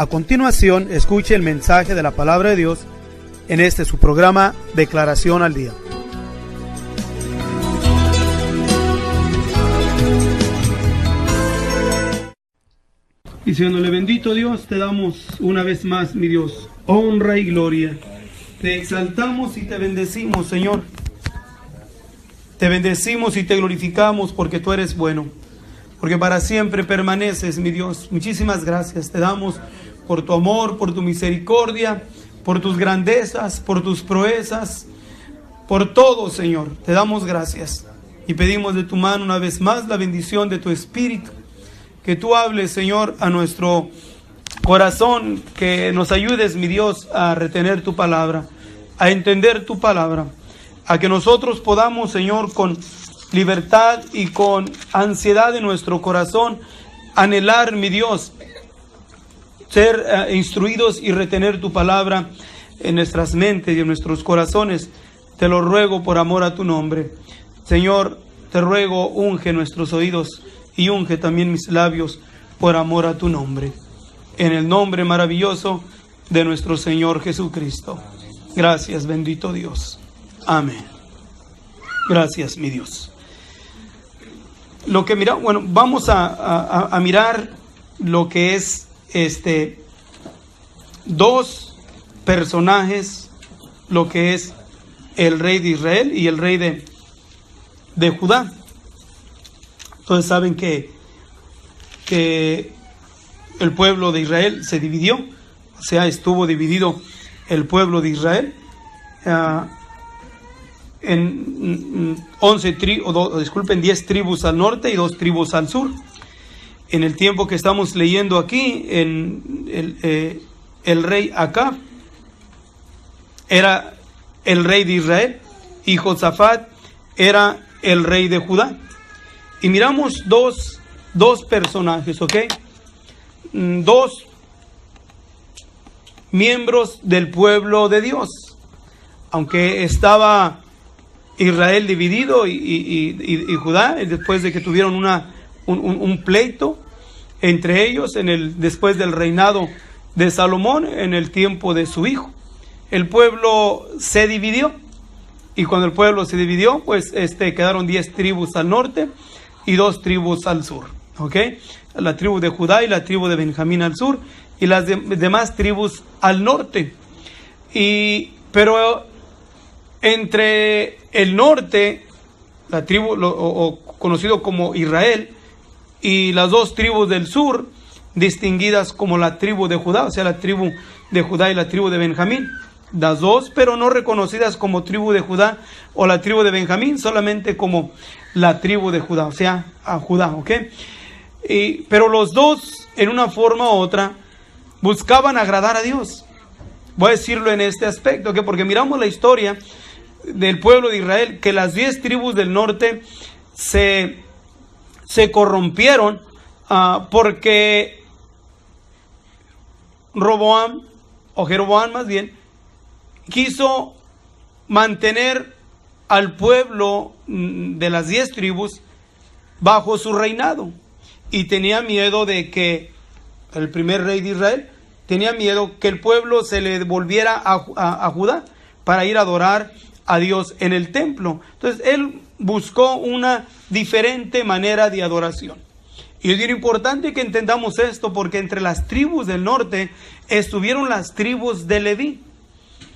A continuación, escuche el mensaje de la palabra de Dios en este su programa Declaración al Día. Diciéndole: bendito Dios, te damos una vez más, mi Dios, honra y gloria. Te exaltamos y te bendecimos, Señor. Te bendecimos y te glorificamos porque tú eres bueno, porque para siempre permaneces, mi Dios. Muchísimas gracias te damos por tu amor, por tu misericordia, por tus grandezas, por tus proezas, por todo, Señor. Te damos gracias y pedimos de tu mano una vez más la bendición de tu Espíritu. Que tú hables, Señor, a nuestro corazón, que nos ayudes, mi Dios, a retener tu palabra, a entender tu palabra, a que nosotros podamos, Señor, con libertad y con ansiedad en nuestro corazón, anhelar, mi Dios, ser instruidos y retener tu palabra en nuestras mentes y en nuestros corazones. Te lo ruego por amor a tu nombre. Señor, te ruego, unge nuestros oídos y unge también mis labios por amor a tu nombre. En el nombre maravilloso de nuestro Señor Jesucristo. Gracias, bendito Dios. Amén. Gracias, mi Dios. Vamos a mirar lo que es dos personajes, lo que es el rey de Israel y el rey de Judá. Entonces saben que el pueblo de Israel se dividió, o sea, estuvo dividido el pueblo de Israel en 10 tribus al norte y 2 tribus al sur. En el tiempo que estamos leyendo aquí, el rey Acab era el rey de Israel y Josafat era el rey de Judá. Y miramos dos personajes, ¿ok? 2 miembros del pueblo de Dios. Aunque estaba Israel dividido y Judá, después de que tuvieron un pleito entre ellos después del reinado de Salomón, en el tiempo de su hijo, el pueblo se dividió. Y cuando el pueblo se dividió, pues quedaron 10 tribus al norte y 2 tribus al sur, ¿ok? La tribu de Judá y la tribu de Benjamín al sur y las demás tribus al norte. Pero entre el norte, la tribu conocido como Israel, y las 2 tribus del sur, distinguidas como la tribu de Judá, o sea, la tribu de Judá y la tribu de Benjamín. Las 2, pero no reconocidas como tribu de Judá o la tribu de Benjamín, solamente como la tribu de Judá, o sea, a Judá, ¿ok? Pero los 2, en una forma u otra, buscaban agradar a Dios. Voy a decirlo en este aspecto, ¿ok? Porque miramos la historia del pueblo de Israel, que las 10 tribus del norte se corrompieron porque Jeroboam más bien, quiso mantener al pueblo de las 10 tribus bajo su reinado y tenía miedo de que el primer rey de Israel tenía miedo que el pueblo se le volviera a Judá para ir a adorar a Dios en el templo. Entonces él buscó una diferente manera de adoración. Y es bien importante que entendamos esto, porque entre las tribus del norte estuvieron las tribus de Leví.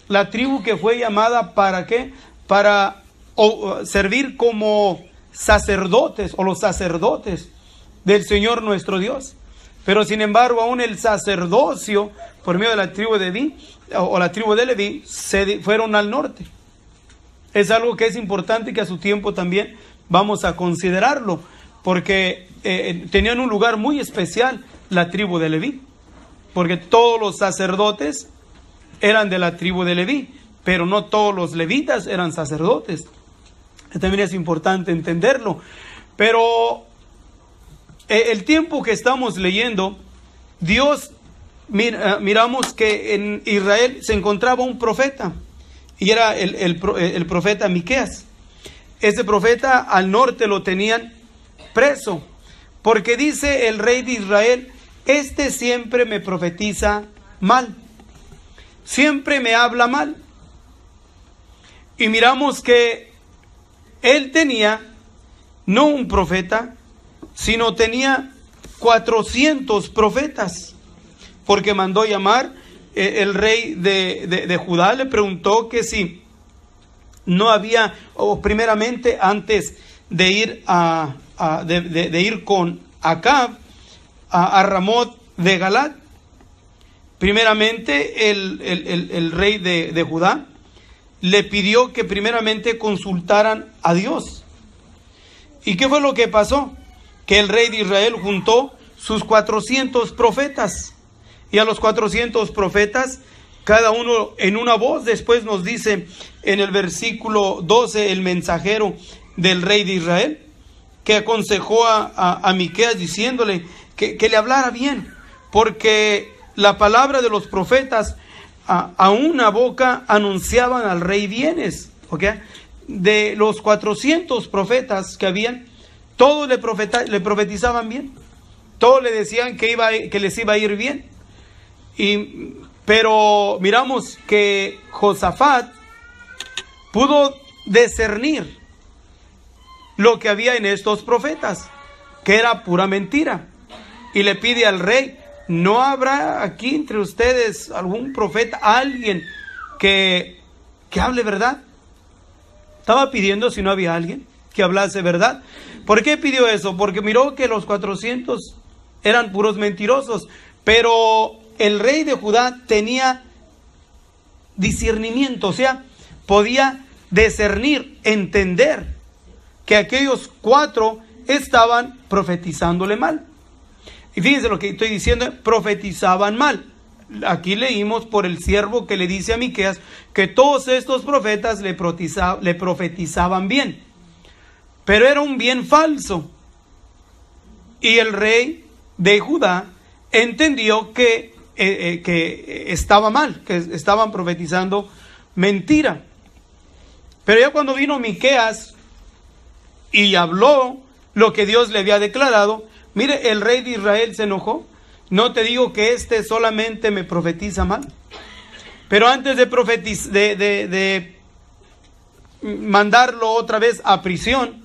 La tribu que fue llamada ¿para qué? Para servir como sacerdotes o los sacerdotes del Señor nuestro Dios. Pero sin embargo, aún el sacerdocio por medio de la tribu de Leví o la tribu de Leví fueron al norte. Es algo que es importante, que a su tiempo también vamos a considerarlo, porque tenían un lugar muy especial la tribu de Leví, porque todos los sacerdotes eran de la tribu de Leví, pero no todos los levitas eran sacerdotes. También es importante entenderlo. Pero el tiempo que estamos leyendo, Dios, miramos que en Israel se encontraba un profeta, y era el profeta Miqueas. Ese profeta al norte lo tenían preso, porque dice el rey de Israel este siempre me profetiza mal, siempre me habla mal. Y miramos que él tenía no un profeta, sino tenía 400 profetas, porque mandó llamar el rey de Judá, le preguntó que si no había, o primeramente antes de ir de ir con Acab a Ramot de Galat, primeramente el rey de Judá le pidió que primeramente consultaran a Dios. ¿Y qué fue lo que pasó? Que el rey de Israel juntó sus 400 profetas, y a los 400 profetas, cada uno en una voz. Después nos dice en el versículo 12 el mensajero del rey de Israel, que aconsejó a Miqueas diciéndole que le hablara bien, porque la palabra de los profetas a una boca anunciaban al rey bienes. ¿Okay? De los 400 profetas que habían, todos le profetizaban bien, todos le decían que les iba a ir bien. Pero miramos que Josafat pudo discernir lo que había en estos profetas, que era pura mentira, y le pide al rey: ¿no habrá aquí entre ustedes algún profeta, alguien que hable verdad? Estaba pidiendo si no había alguien que hablase verdad. ¿Por qué pidió eso? Porque miró que los 400 eran puros mentirosos, pero el rey de Judá tenía discernimiento, o sea, podía discernir, entender que aquellos 4 estaban profetizándole mal. Y fíjense lo que estoy diciendo: profetizaban mal. Aquí leímos por el siervo que le dice a Miqueas que todos estos profetas le profetizaban bien, pero era un bien falso. Y el rey de Judá entendió que estaba mal, que estaban profetizando mentira. Pero ya cuando vino Miqueas y habló lo que Dios le había declarado, mire, el rey de Israel se enojó. No te digo que este solamente me profetiza mal, pero antes de mandarlo otra vez a prisión,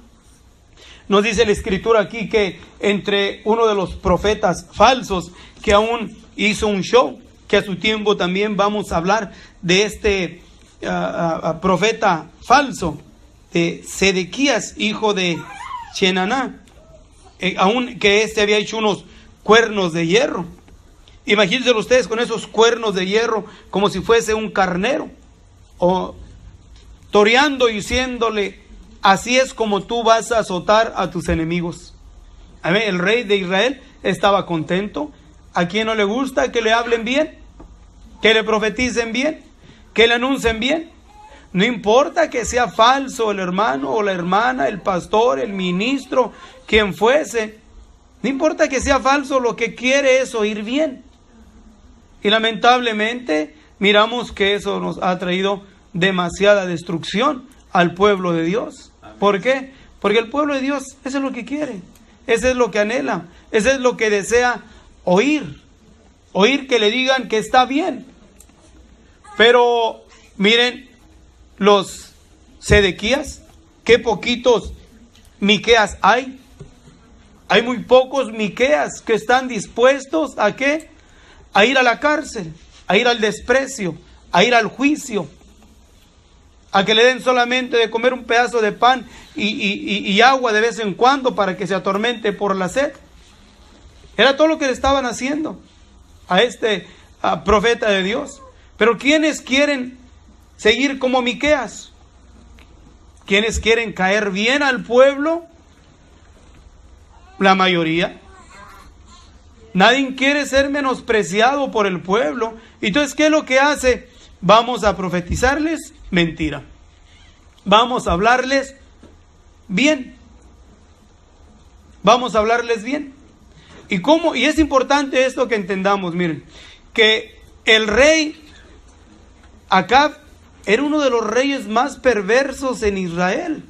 nos dice la escritura aquí que entre uno de los profetas falsos que aún hizo un show, que a su tiempo también vamos a hablar de este profeta falso, de Sedequías, hijo de Chenaná, aún que este había hecho unos cuernos de hierro. Imagínense ustedes con esos cuernos de hierro, como si fuese un carnero, o toreando y diciéndole: así es como tú vas a azotar a tus enemigos. A ver, el rey de Israel estaba contento. ¿A quién no le gusta que le hablen bien? Que le profeticen bien, que le anuncien bien. No importa que sea falso el hermano o la hermana, el pastor, el ministro, quien fuese. No importa que sea falso, lo que quiere es oír bien. Y lamentablemente miramos que eso nos ha traído demasiada destrucción al pueblo de Dios. ¿Por qué? Porque el pueblo de Dios, eso es lo que quiere, eso es lo que anhela, eso es lo que desea oír. Oír que le digan que está bien. Pero miren, los Sedequías, qué poquitos Miqueas hay. Hay muy pocos Miqueas que están dispuestos ¿a qué? A ir a la cárcel, a ir al desprecio, a ir al juicio, a que le den solamente de comer un pedazo de pan y agua de vez en cuando para que se atormente por la sed. Era todo lo que le estaban haciendo a este profeta de Dios. Pero ¿quiénes quieren seguir como Miqueas? ¿Quiénes quieren caer bien al pueblo? La mayoría. Nadie quiere ser menospreciado por el pueblo. Entonces, ¿qué es lo que hace? Vamos a profetizarles mentira. Vamos a hablarles bien. Vamos a hablarles bien. ¿Y cómo? Y es importante esto que entendamos, miren, que el rey Acab era uno de los reyes más perversos en Israel.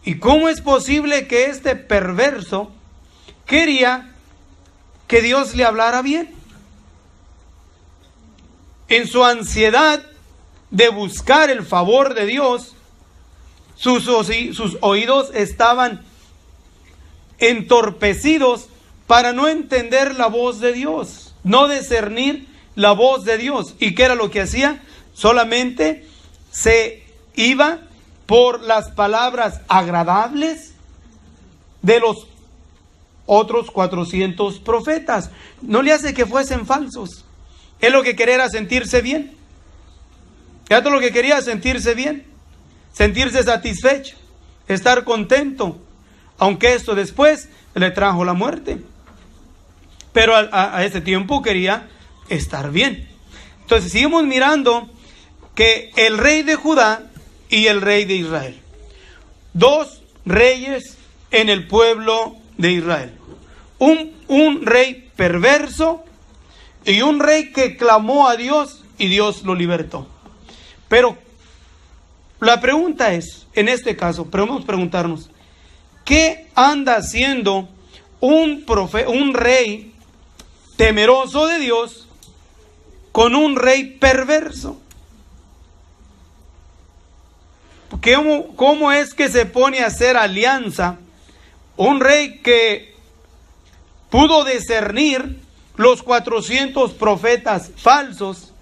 ¿Y cómo es posible que este perverso quería que Dios le hablara bien. En su ansiedad de buscar el favor de Dios, sus oídos estaban entorpecidos para no entender la voz de Dios, no discernir la voz de Dios. ¿Y qué era lo que hacía? Solamente se iba por las palabras agradables de los otros 400 profetas. No le hace que fuesen falsos. Él lo que quería era sentirse bien. Ya todo lo que quería, sentirse bien, sentirse satisfecho, estar contento, aunque esto después le trajo la muerte. Pero a ese tiempo quería estar bien. Entonces seguimos mirando que el rey de Judá y el rey de Israel, dos reyes en el pueblo de Israel, un rey perverso y un rey que clamó a Dios y Dios lo libertó. Pero la pregunta es, en este caso, podemos preguntarnos, ¿qué anda haciendo un rey temeroso de Dios con un rey perverso? ¿Cómo es que se pone a hacer alianza un rey que pudo discernir los 400 profetas falsos,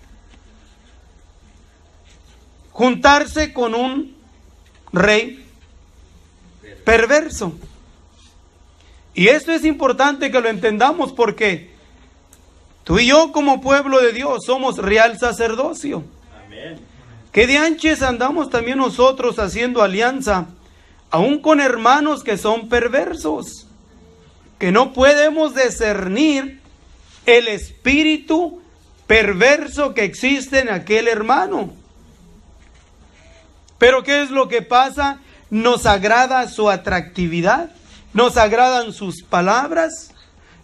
juntarse con un rey perverso? Y esto es importante que lo entendamos, porque tú y yo como pueblo de Dios somos real sacerdocio. Amén. ¿Qué de anches andamos también nosotros haciendo alianza, aún con hermanos que son perversos, que no podemos discernir el espíritu perverso que existe en aquel hermano? Pero ¿qué es lo que pasa? Nos agrada su atractividad, nos agradan sus palabras,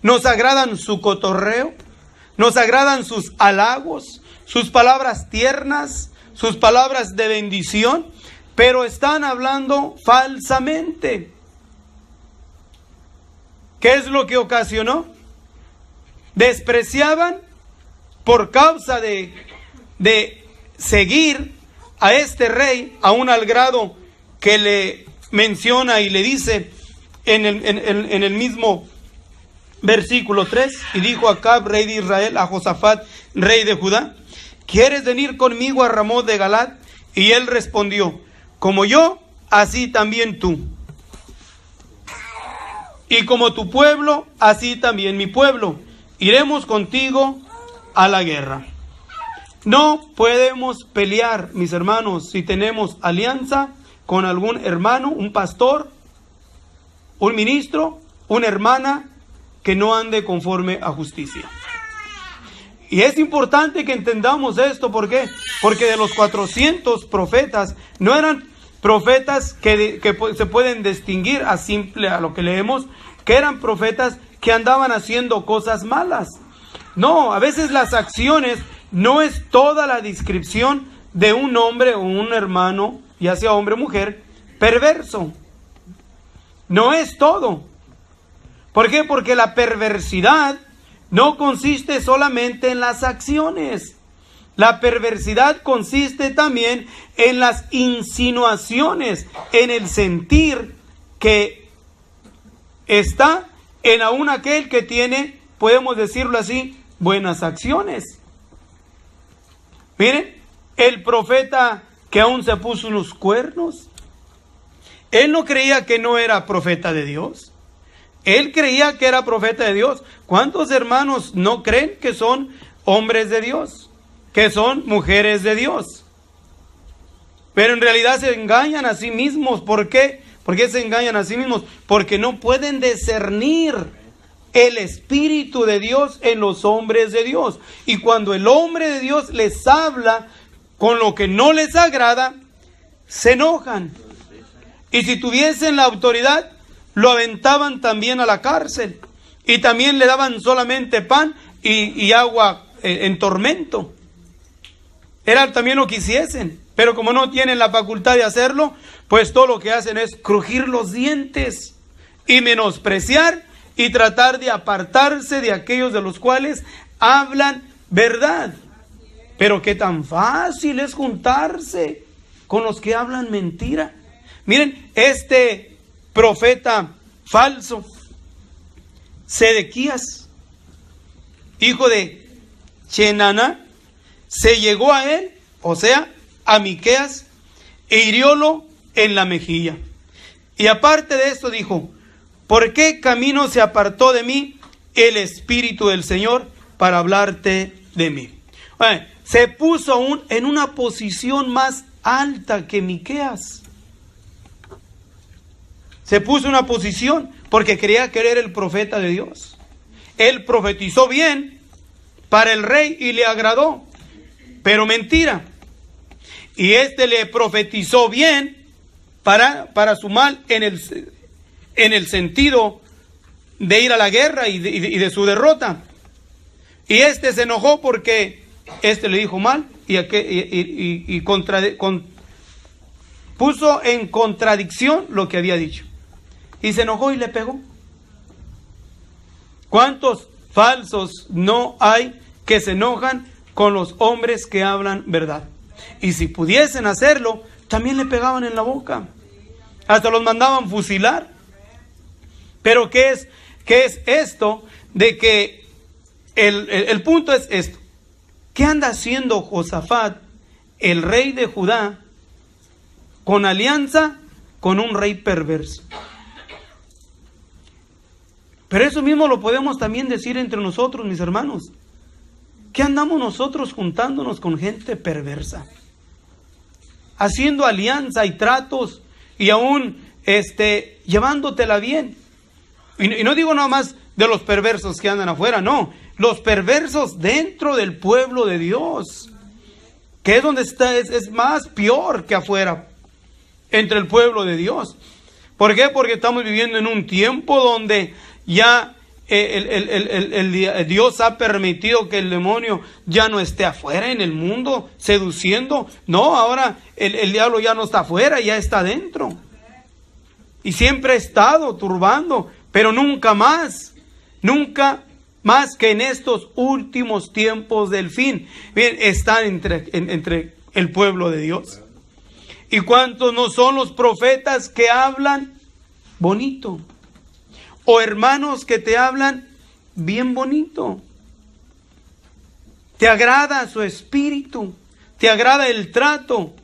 nos agradan su cotorreo, nos agradan sus halagos, sus palabras tiernas, sus palabras de bendición, pero están hablando falsamente. ¿Qué es lo que ocasionó? Despreciaban por causa de seguir a este rey, aún al grado que le menciona y le dice en el mismo versículo 3, y dijo Acab, rey de Israel, a Josafat, rey de Judá: ¿quieres venir conmigo a Ramot de Galat? Y él respondió: como yo, así también tú, y como tu pueblo, así también mi pueblo, iremos contigo a la guerra. No podemos pelear, mis hermanos, si tenemos alianza con algún hermano, un pastor, un ministro, una hermana que no ande conforme a justicia. Y es importante que entendamos esto. ¿Por qué? Porque de los 400 profetas, no eran profetas que se pueden distinguir a lo que leemos, que eran profetas que andaban haciendo cosas malas. No, a veces las acciones no es toda la descripción de un hombre o un hermano, ya sea hombre o mujer, perverso. No es todo. ¿Por qué? Porque la perversidad no consiste solamente en las acciones. La perversidad consiste también en las insinuaciones, en el sentir que está en aún aquel que tiene, podemos decirlo así, buenas acciones. Miren, el profeta que aún se puso unos cuernos, él no creía que no era profeta de Dios. Él creía que era profeta de Dios. ¿Cuántos hermanos no creen que son hombres de Dios? Que son mujeres de Dios. Pero en realidad se engañan a sí mismos. ¿Por qué? ¿Por qué se engañan a sí mismos? Porque no pueden discernir el Espíritu de Dios en los hombres de Dios. Y cuando el hombre de Dios les habla con lo que no les agrada, se enojan. Y si tuviesen la autoridad, lo aventaban también a la cárcel. Y también le daban solamente pan y agua en tormento. Era también lo que hiciesen. Pero como no tienen la facultad de hacerlo, pues todo lo que hacen es crujir los dientes y menospreciar y tratar de apartarse de aquellos de los cuales hablan verdad. Pero qué tan fácil es juntarse con los que hablan mentira. Miren, este profeta falso, Sedequías, hijo de Chenaná, se llegó a él, o sea, a Miqueas, e hiriólo en la mejilla. Y aparte de esto dijo: ¿por qué camino se apartó de mí el Espíritu del Señor para hablarte de mí? Bueno, se puso aún en una posición más alta que Miqueas. Se puso en una posición porque creía que era el profeta de Dios. Él profetizó bien para el rey y le agradó, pero mentira. Y este le profetizó bien para su mal en el sentido de ir a la guerra y de su derrota. Y este se enojó porque este le dijo mal puso en contradicción lo que había dicho. Y se enojó y le pegó. ¿Cuántos falsos no hay que se enojan con los hombres que hablan verdad? Y si pudiesen hacerlo, también le pegaban en la boca. Hasta los mandaban fusilar. Pero ¿qué es esto? De que el punto es esto. ¿Qué anda haciendo Josafat, el rey de Judá, con alianza con un rey perverso? Pero eso mismo lo podemos también decir entre nosotros, mis hermanos. ¿Qué andamos nosotros juntándonos con gente perversa? Haciendo alianza y tratos y aún llevándotela bien. Y no digo nada más de los perversos que andan afuera, no. Los perversos dentro del pueblo de Dios, que es donde está, es más peor que afuera, entre el pueblo de Dios. ¿Por qué? Porque estamos viviendo en un tiempo donde ya Dios ha permitido que el demonio ya no esté afuera en el mundo seduciendo. No, ahora el diablo ya no está afuera, ya está adentro. Y siempre ha estado turbando, pero nunca más que en estos últimos tiempos del fin. Bien, están entre el pueblo de Dios. ¿Y cuántos no son los profetas que hablan bonito? O hermanos que te hablan bien bonito. Te agrada su espíritu, te agrada el trato,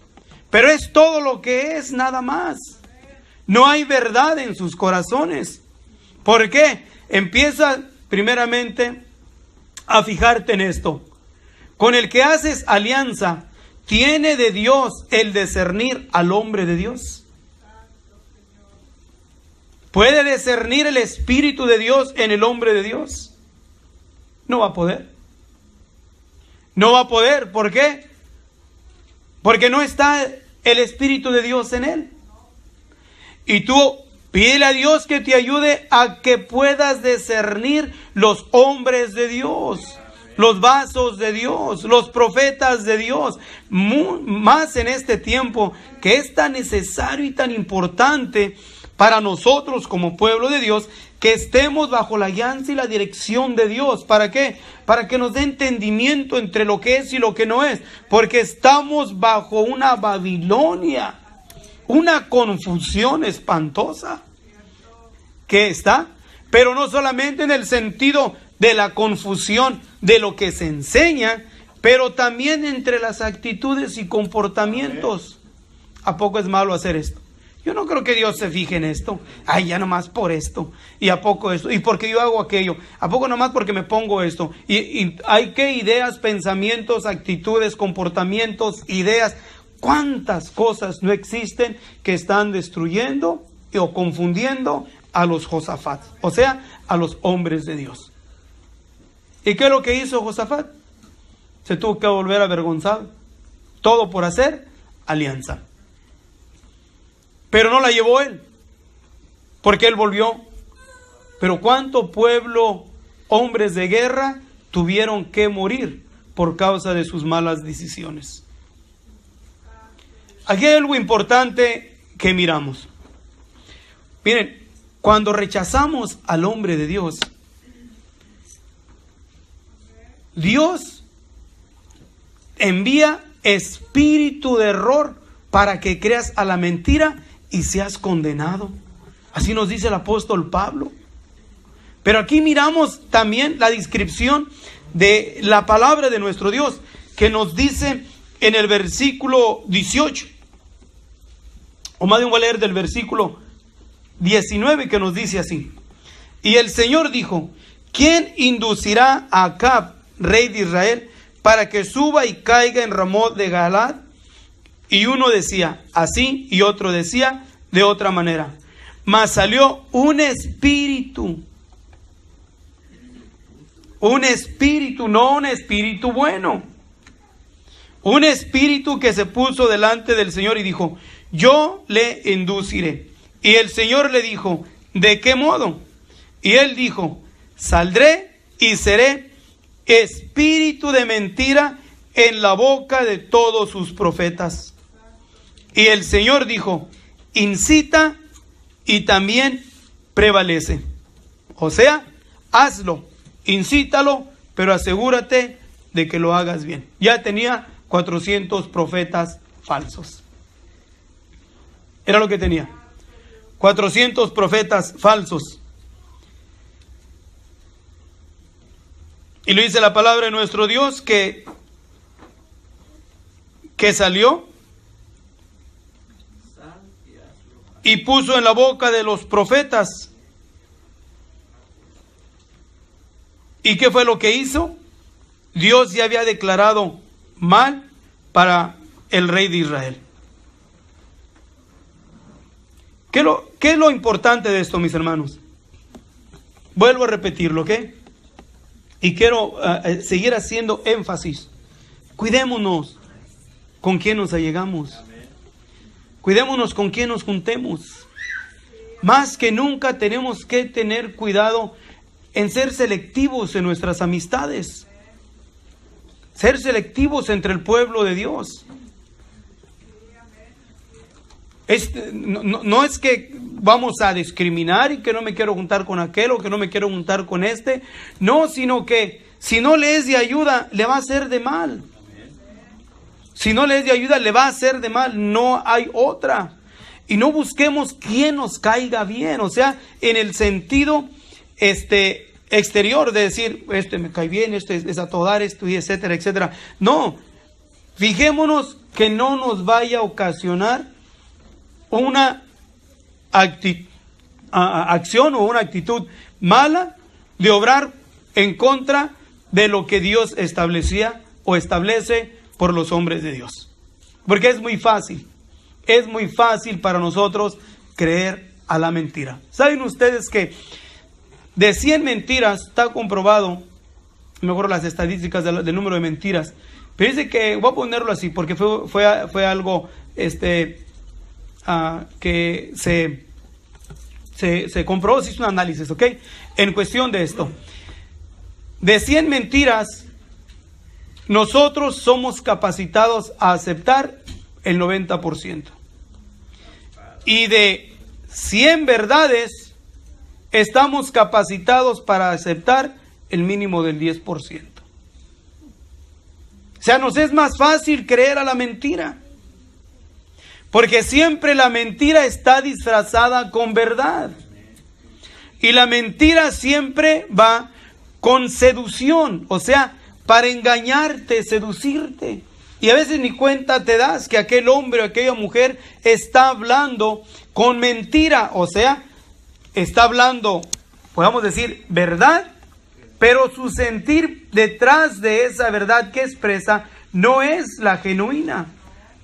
pero es todo lo que es, nada más. No hay verdad en sus corazones. ¿Por qué? Empieza primeramente a fijarte en esto. Con el que haces alianza, ¿tiene de Dios el discernir al hombre de Dios? ¿Puede discernir el Espíritu de Dios en el hombre de Dios? No va a poder. No va a poder. ¿Por qué? Porque no está el Espíritu de Dios en él. Y tú pídele a Dios que te ayude a que puedas discernir los hombres de Dios, los vasos de Dios, los profetas de Dios. Más en este tiempo que es tan necesario y tan importante para nosotros como pueblo de Dios, que estemos bajo la guianza y la dirección de Dios. ¿Para qué? Para que nos dé entendimiento entre lo que es y lo que no es. Porque estamos bajo una Babilonia, una confusión espantosa que está, pero no solamente en el sentido de la confusión de lo que se enseña, pero también entre las actitudes y comportamientos. ¿A poco es malo hacer esto? Yo no creo que Dios se fije en esto. Ay, ya nomás por esto. ¿Y a poco esto? ¿Y porque yo hago aquello? ¿A poco nomás porque me pongo esto? Y hay que ideas, pensamientos, actitudes, comportamientos, ideas. ¿Cuántas cosas no existen que están destruyendo o confundiendo a los Josafat? O sea, a los hombres de Dios. ¿Y qué es lo que hizo Josafat? Se tuvo que volver avergonzado. Todo por hacer alianza. Pero no la llevó él, porque él volvió. Pero cuánto pueblo, hombres de guerra, tuvieron que morir por causa de sus malas decisiones. Aquí hay algo importante que miramos. Miren, cuando rechazamos al hombre de Dios, Dios envía espíritu de error para que creas a la mentira y seas condenado. Así nos dice el apóstol Pablo. Pero aquí miramos también la descripción de la palabra de nuestro Dios, que nos dice en el versículo 18, o más bien voy a leer del versículo 19, que nos dice así: y el Señor dijo, ¿quién inducirá a Acab, rey de Israel, para que suba y caiga en Ramot de Galaad? Y uno decía así y otro decía de otra manera. Mas salió un espíritu, no un espíritu bueno, un espíritu que se puso delante del Señor y dijo, yo le induciré. Y el Señor le dijo, ¿de qué modo? Y él dijo, saldré y seré espíritu de mentira en la boca de todos sus profetas. Y el Señor dijo, incita y también prevalece. O sea, hazlo, incítalo, pero asegúrate de que lo hagas bien. Ya tenía 400 profetas falsos. Era lo que tenía. 400 profetas falsos. Y lo dice la palabra de nuestro Dios que salió y puso en la boca de los profetas. ¿Y qué fue lo que hizo? Dios ya había declarado mal para el rey de Israel. ¿Qué es lo importante de esto, mis hermanos? Vuelvo a repetirlo, ¿ok? Y quiero seguir haciendo énfasis. Cuidémonos con quién nos allegamos. Cuidémonos con quién nos juntemos. Más que nunca tenemos que tener cuidado en ser selectivos en nuestras amistades. Ser selectivos entre el pueblo de Dios. No es que vamos a discriminar y que no me quiero juntar con aquel o que no me quiero juntar con este. No, sino que si no le es de ayuda, le va a hacer de mal. Si no le es de ayuda, le va a hacer de mal. No hay otra. Y no busquemos quién nos caiga bien. O sea, en el sentido exterior de decir, este me cae bien, este es a todo dar, esto y etcétera, etcétera. No. Fijémonos que no nos vaya a ocasionar una acción o una actitud mala de obrar en contra de lo que Dios establecía o establece por los hombres de Dios. Porque es muy fácil para nosotros creer a la mentira. ¿Saben ustedes que de 100 mentiras está comprobado, mejor las estadísticas del número de mentiras, pero dice que, voy a ponerlo así porque fue algo que se comprobó, se hizo un análisis, ¿ok? En cuestión de esto, de 100 mentiras, nosotros somos capacitados a aceptar el 90%. Y de 100 verdades, estamos capacitados para aceptar el mínimo del 10%. O sea, nos es más fácil creer a la mentira. Porque siempre la mentira está disfrazada con verdad. Y la mentira siempre va con seducción. O sea, para engañarte, seducirte. Y a veces ni cuenta te das que aquel hombre o aquella mujer está hablando con mentira. O sea, está hablando, podemos decir, verdad. Pero su sentir detrás de esa verdad que expresa no es la genuina.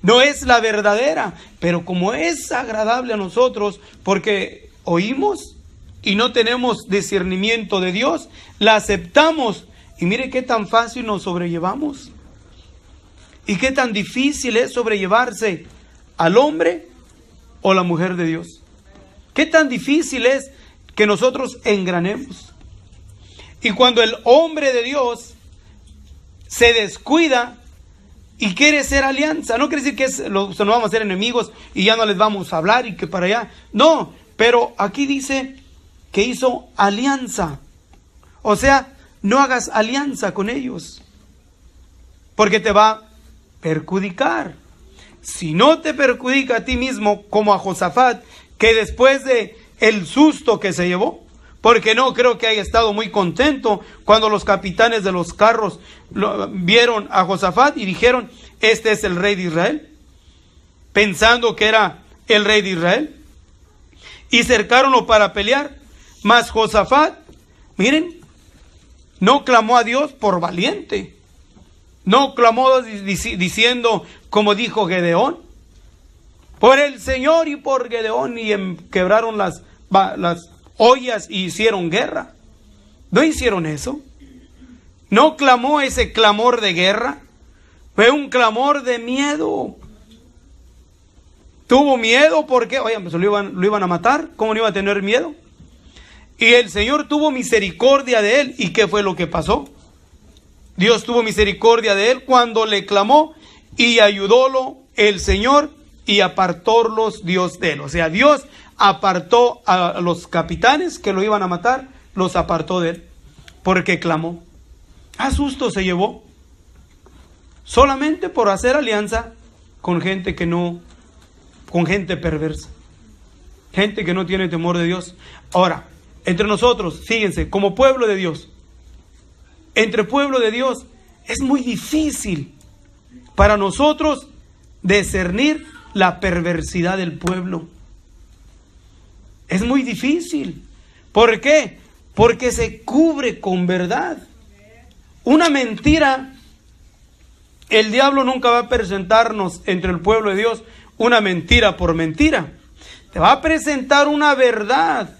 No es la verdadera, pero como es agradable a nosotros, porque oímos y no tenemos discernimiento de Dios, la aceptamos. Y mire qué tan fácil nos sobrellevamos. Y qué tan difícil es sobrellevarse al hombre o la mujer de Dios. Qué tan difícil es que nosotros engranemos. Y cuando el hombre de Dios se descuida y quiere ser alianza, no quiere decir que nos vamos a hacer enemigos y ya no les vamos a hablar y que para allá. No, pero aquí dice que hizo alianza. O sea, no hagas alianza con ellos, porque te va a perjudicar. Si no te perjudica a ti mismo, como a Josafat, que después de el susto que se llevó, porque no creo que haya estado muy contento cuando los capitanes de los carros vieron a Josafat y dijeron: este es el rey de Israel, pensando que era el rey de Israel, y cercáronlo para pelear. Mas Josafat, miren, no clamó a Dios por valiente, no clamó diciendo, como dijo Gedeón, por el Señor y por Gedeón, y quebraron las ollas y hicieron guerra. No hicieron eso. No clamó ese clamor de guerra, fue un clamor de miedo. Tuvo miedo porque, oigan, pues lo iban a matar. ¿Cómo no iba a tener miedo? Y el Señor tuvo misericordia de él. ¿Y qué fue lo que pasó? Dios tuvo misericordia de él cuando le clamó, y ayudólo el Señor y apartólos Dios de él. O sea, Dios apartó a los capitanes que lo iban a matar, los apartó de él, porque clamó. A susto se llevó, solamente por hacer alianza con gente con gente perversa, gente que no tiene temor de Dios. Ahora, entre nosotros, fíjense, como pueblo de Dios, entre pueblo de Dios, es muy difícil para nosotros discernir la perversidad del pueblo. Es muy difícil. ¿Por qué? Porque se cubre con verdad. Una mentira, el diablo nunca va a presentarnos entre el pueblo de Dios una mentira por mentira. Te va a presentar una verdad,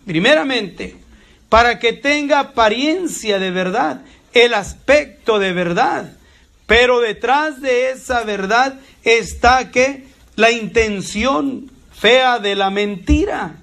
primeramente, para que tenga apariencia de verdad, el aspecto de verdad. Pero detrás de esa verdad está que la intención fea de la mentira.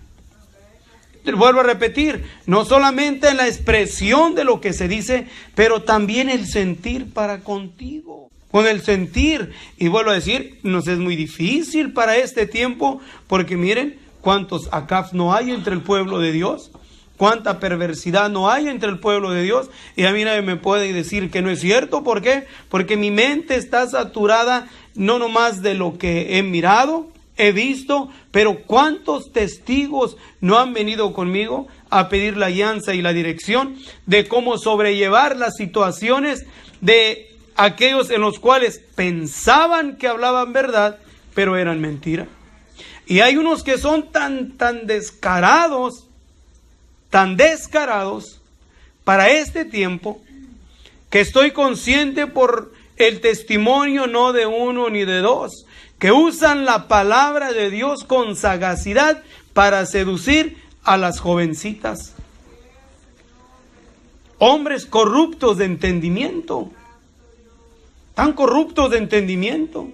Vuelvo a repetir, no solamente en la expresión de lo que se dice, pero también el sentir para contigo. Con el sentir, y vuelvo a decir, nos es muy difícil para este tiempo, porque miren cuántos acaf no hay entre el pueblo de Dios, cuánta perversidad no hay entre el pueblo de Dios, y a mí nadie me puede decir que no es cierto. ¿Por qué? Porque mi mente está saturada no nomás de lo que he mirado, he visto, pero cuántos testigos no han venido conmigo a pedir la guianza y la dirección de cómo sobrellevar las situaciones de aquellos en los cuales pensaban que hablaban verdad, pero eran mentira. Y hay unos que son tan descarados para este tiempo, que estoy consciente por el testimonio no de uno ni de dos, que usan la palabra de Dios con sagacidad para seducir a las jovencitas. Hombres corruptos de entendimiento, tan corruptos de entendimiento.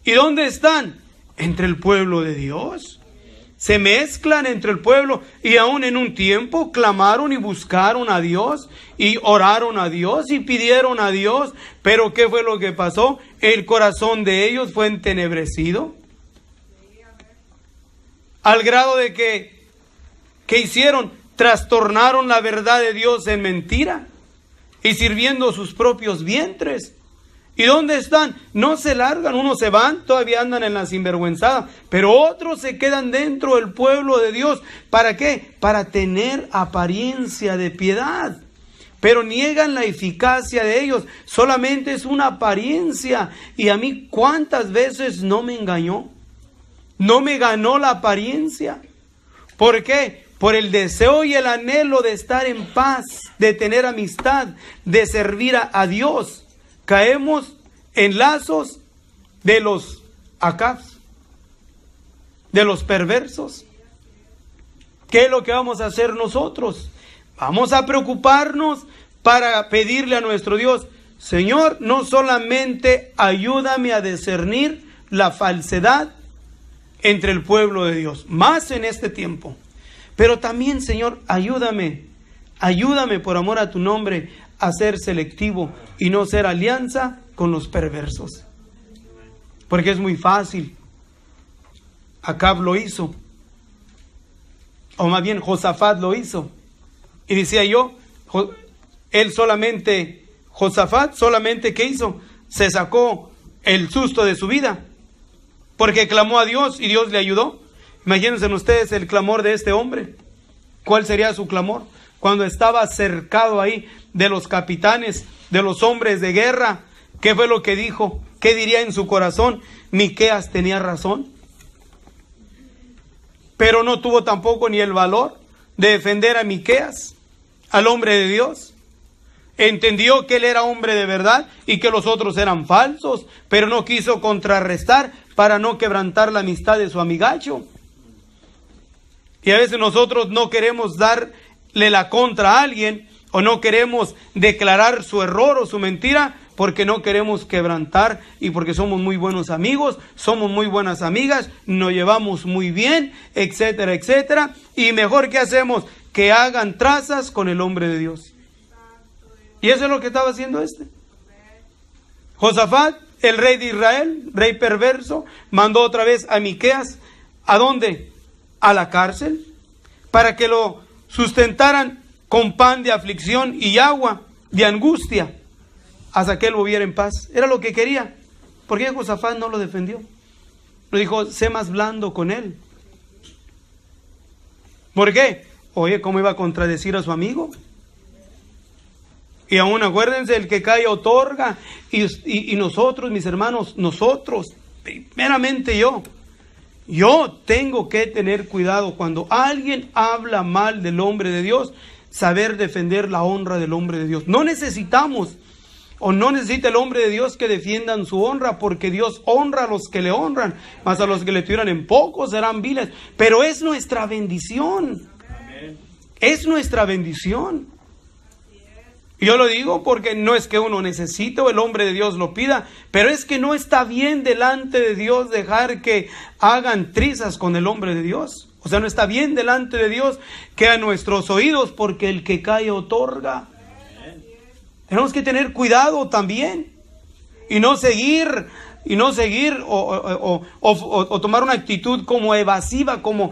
¿Y dónde están? Entre el pueblo de Dios. Se mezclan entre el pueblo, y aún en un tiempo clamaron y buscaron a Dios y oraron a Dios y pidieron a Dios. Pero ¿qué fue lo que pasó? El corazón de ellos fue entenebrecido al grado de que hicieron, trastornaron la verdad de Dios en mentira y sirviendo sus propios vientres. ¿Y dónde están? No se largan, unos se van, todavía andan en la sinvergüenzada, pero otros se quedan dentro del pueblo de Dios. ¿Para qué? Para tener apariencia de piedad, pero niegan la eficacia de ellos. Solamente es una apariencia. Y a mí, ¿cuántas veces no me engañó? No me ganó la apariencia. ¿Por qué? Por el deseo y el anhelo de estar en paz, de tener amistad, de servir a Dios. Caemos en lazos de los acabs, de los perversos. ¿Qué es lo que vamos a hacer nosotros? Vamos a preocuparnos para pedirle a nuestro Dios: Señor, no solamente ayúdame a discernir la falsedad entre el pueblo de Dios, más en este tiempo, pero también, Señor, ayúdame por amor a tu nombre a ser selectivo y no ser alianza con los perversos. Porque es muy fácil. Acab lo hizo. o más bien Josafat lo hizo. Y decía yo, Josafat solamente, ¿qué hizo? Se sacó el susto de su vida, porque clamó a Dios y Dios le ayudó. Imagínense ustedes el clamor de este hombre. ¿Cuál sería su clamor? Cuando estaba cercado ahí de los capitanes, de los hombres de guerra, ¿qué fue lo que dijo? ¿Qué diría en su corazón? Miqueas tenía razón. Pero no tuvo tampoco ni el valor de defender a Miqueas, al hombre de Dios. Entendió que él era hombre de verdad y que los otros eran falsos, pero no quiso contrarrestar para no quebrantar la amistad de su amigacho. Y a veces nosotros no queremos darle la contra a alguien, o no queremos declarar su error o su mentira, porque no queremos quebrantar y porque somos muy buenos amigos, somos muy buenas amigas, nos llevamos muy bien, etcétera, etcétera. Y mejor que hacemos, que hagan trazas con el hombre de Dios. Y eso es lo que estaba haciendo Josafat, el rey de Israel, rey perverso, mandó otra vez a Miqueas, ¿a dónde? A la cárcel, para que lo sustentaran con pan de aflicción y agua de angustia, hasta que él viviera en paz. Era lo que quería. ¿Por qué Josafat no lo defendió? Le dijo, sé más blando con él. ¿Por qué? Oye, ¿cómo iba a contradecir a su amigo? Y aún acuérdense, el que cae otorga. Y nosotros, mis hermanos, nosotros, primeramente yo tengo que tener cuidado cuando alguien habla mal del hombre de Dios, saber defender la honra del hombre de Dios. No necesitamos, o no necesita el hombre de Dios que defiendan su honra, porque Dios honra a los que le honran, mas a los que le tuvieran en poco serán viles. Pero es nuestra bendición. Es nuestra bendición. Yo lo digo porque no es que uno necesite o el hombre de Dios lo pida, pero es que no está bien delante de Dios dejar que hagan trizas con el hombre de Dios. O sea, no está bien delante de Dios que a nuestros oídos, porque el que cae otorga. Tenemos que tener cuidado también y no seguir o tomar una actitud como evasiva, como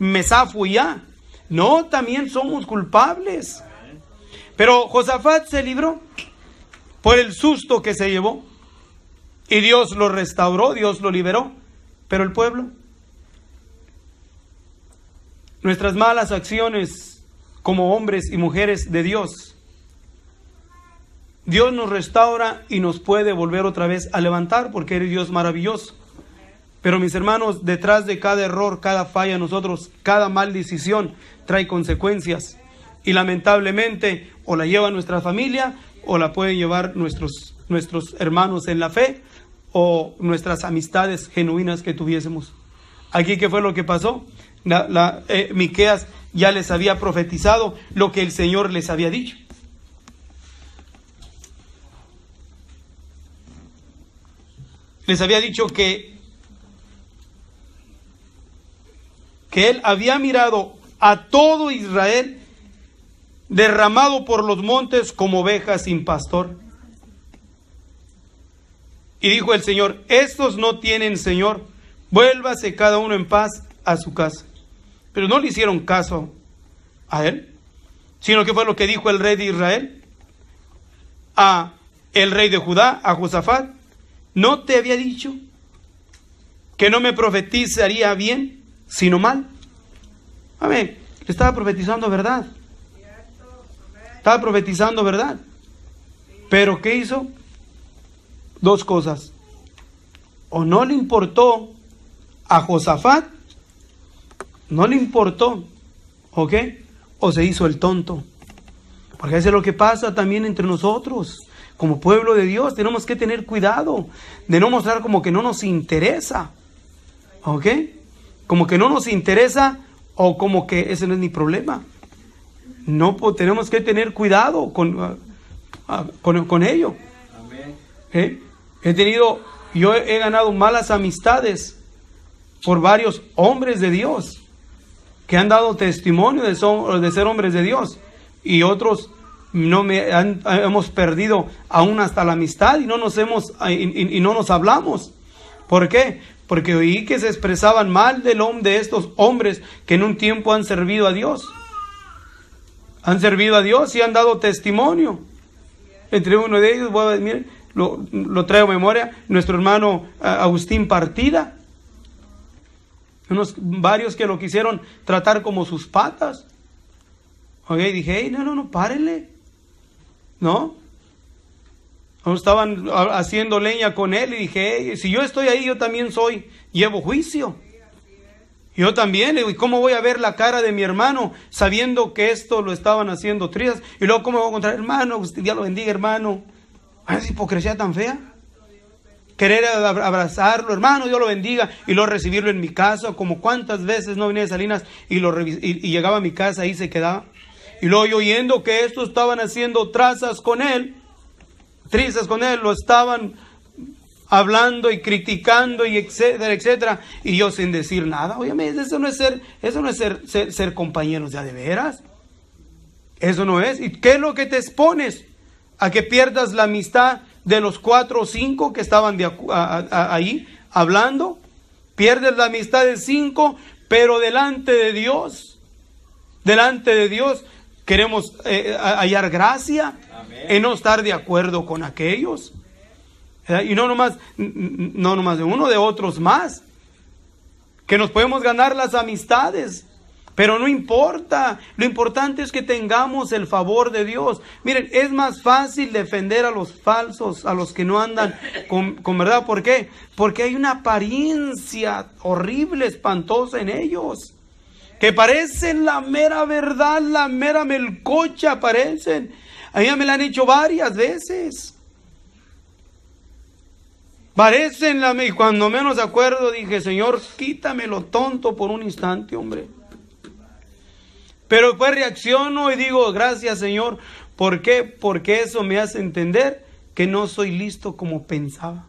me zafo y ya. No, también somos culpables. Pero Josafat se libró por el susto que se llevó. Y Dios lo restauró, Dios lo liberó. Pero el pueblo, nuestras malas acciones como hombres y mujeres de Dios, Dios nos restaura y nos puede volver otra vez a levantar, porque eres Dios maravilloso. Pero mis hermanos, detrás de cada error, cada falla, nosotros, cada mal decisión trae consecuencias. Y lamentablemente o la lleva nuestra familia, o la pueden llevar nuestros hermanos en la fe, o nuestras amistades genuinas que tuviésemos. Aquí, ¿qué fue lo que pasó? Miqueas ya les había profetizado lo que el Señor les había dicho. Les había dicho que él había mirado a todo Israel derramado por los montes como ovejas sin pastor. Y dijo el Señor, estos no tienen Señor, vuélvase cada uno en paz a su casa. Pero no le hicieron caso a él, sino que fue lo que dijo el rey de Israel a el rey de Judá, a Josafat. ¿No te había dicho que no me profetizaría bien, sino mal? Amén. Le estaba profetizando verdad. Estaba profetizando verdad. Pero ¿qué hizo? Dos cosas. O no le importó a Josafat, no le importó, ¿ok? O se hizo el tonto. Porque eso es lo que pasa también entre nosotros. Como pueblo de Dios tenemos que tener cuidado de no mostrar como que no nos interesa, ¿ok? Como que no nos interesa o como que ese no es mi problema. No, pues tenemos que tener cuidado con ello. Yo he ganado malas amistades por varios hombres de Dios que han dado testimonio de ser hombres de Dios, y otros hemos perdido aún hasta la amistad y no nos hablamos. ¿Por qué? porque oí que se expresaban mal de estos hombres que en un tiempo han servido a Dios. Han servido a Dios y han dado testimonio. Entre uno de ellos, miren, lo traigo a memoria, nuestro hermano Agustín Partida. Varios que lo quisieron tratar como sus patas. Oye, dije, hey, no, párenle. ¿No? Estaban haciendo leña con él y dije, hey, si yo estoy ahí, yo también llevo juicio. Yo también, y ¿cómo voy a ver la cara de mi hermano sabiendo que esto lo estaban haciendo trizas? Y luego, ¿cómo voy a encontrar, hermano? Usted, Dios lo bendiga, hermano. Esa hipocresía tan fea. Querer abrazarlo, hermano, Dios lo bendiga, y luego recibirlo en mi casa, como cuántas veces no venía de Salinas y llegaba a mi casa, ahí se quedaba. Y luego yo oyendo que estos estaban haciendo trizas con él, lo estaban hablando y criticando y etcétera, etcétera, y yo sin decir nada. Oye, eso no es ser compañeros ya de veras. Eso no es. ¿Y qué es lo que te expones? A que pierdas la amistad de los 4 o 5 que estaban ahí hablando. Pierdes la amistad de 5, pero delante de Dios queremos hallar gracia. Amén. En no estar de acuerdo con aquellos. Y no nomás de uno, de otros más. Que nos podemos ganar las amistades. Pero no importa, lo importante es que tengamos el favor de Dios. Miren, es más fácil defender a los falsos, a los que no andan con verdad. ¿Por qué? Porque hay una apariencia horrible, espantosa en ellos. Que parecen la mera verdad, la mera melcocha parecen. A mí me la han hecho varias veces. Parecen y cuando menos acuerdo dije, Señor, quítame lo tonto por un instante, hombre. Pero después reacciono y digo, gracias, Señor. ¿Por qué? Porque eso me hace entender que no soy listo como pensaba.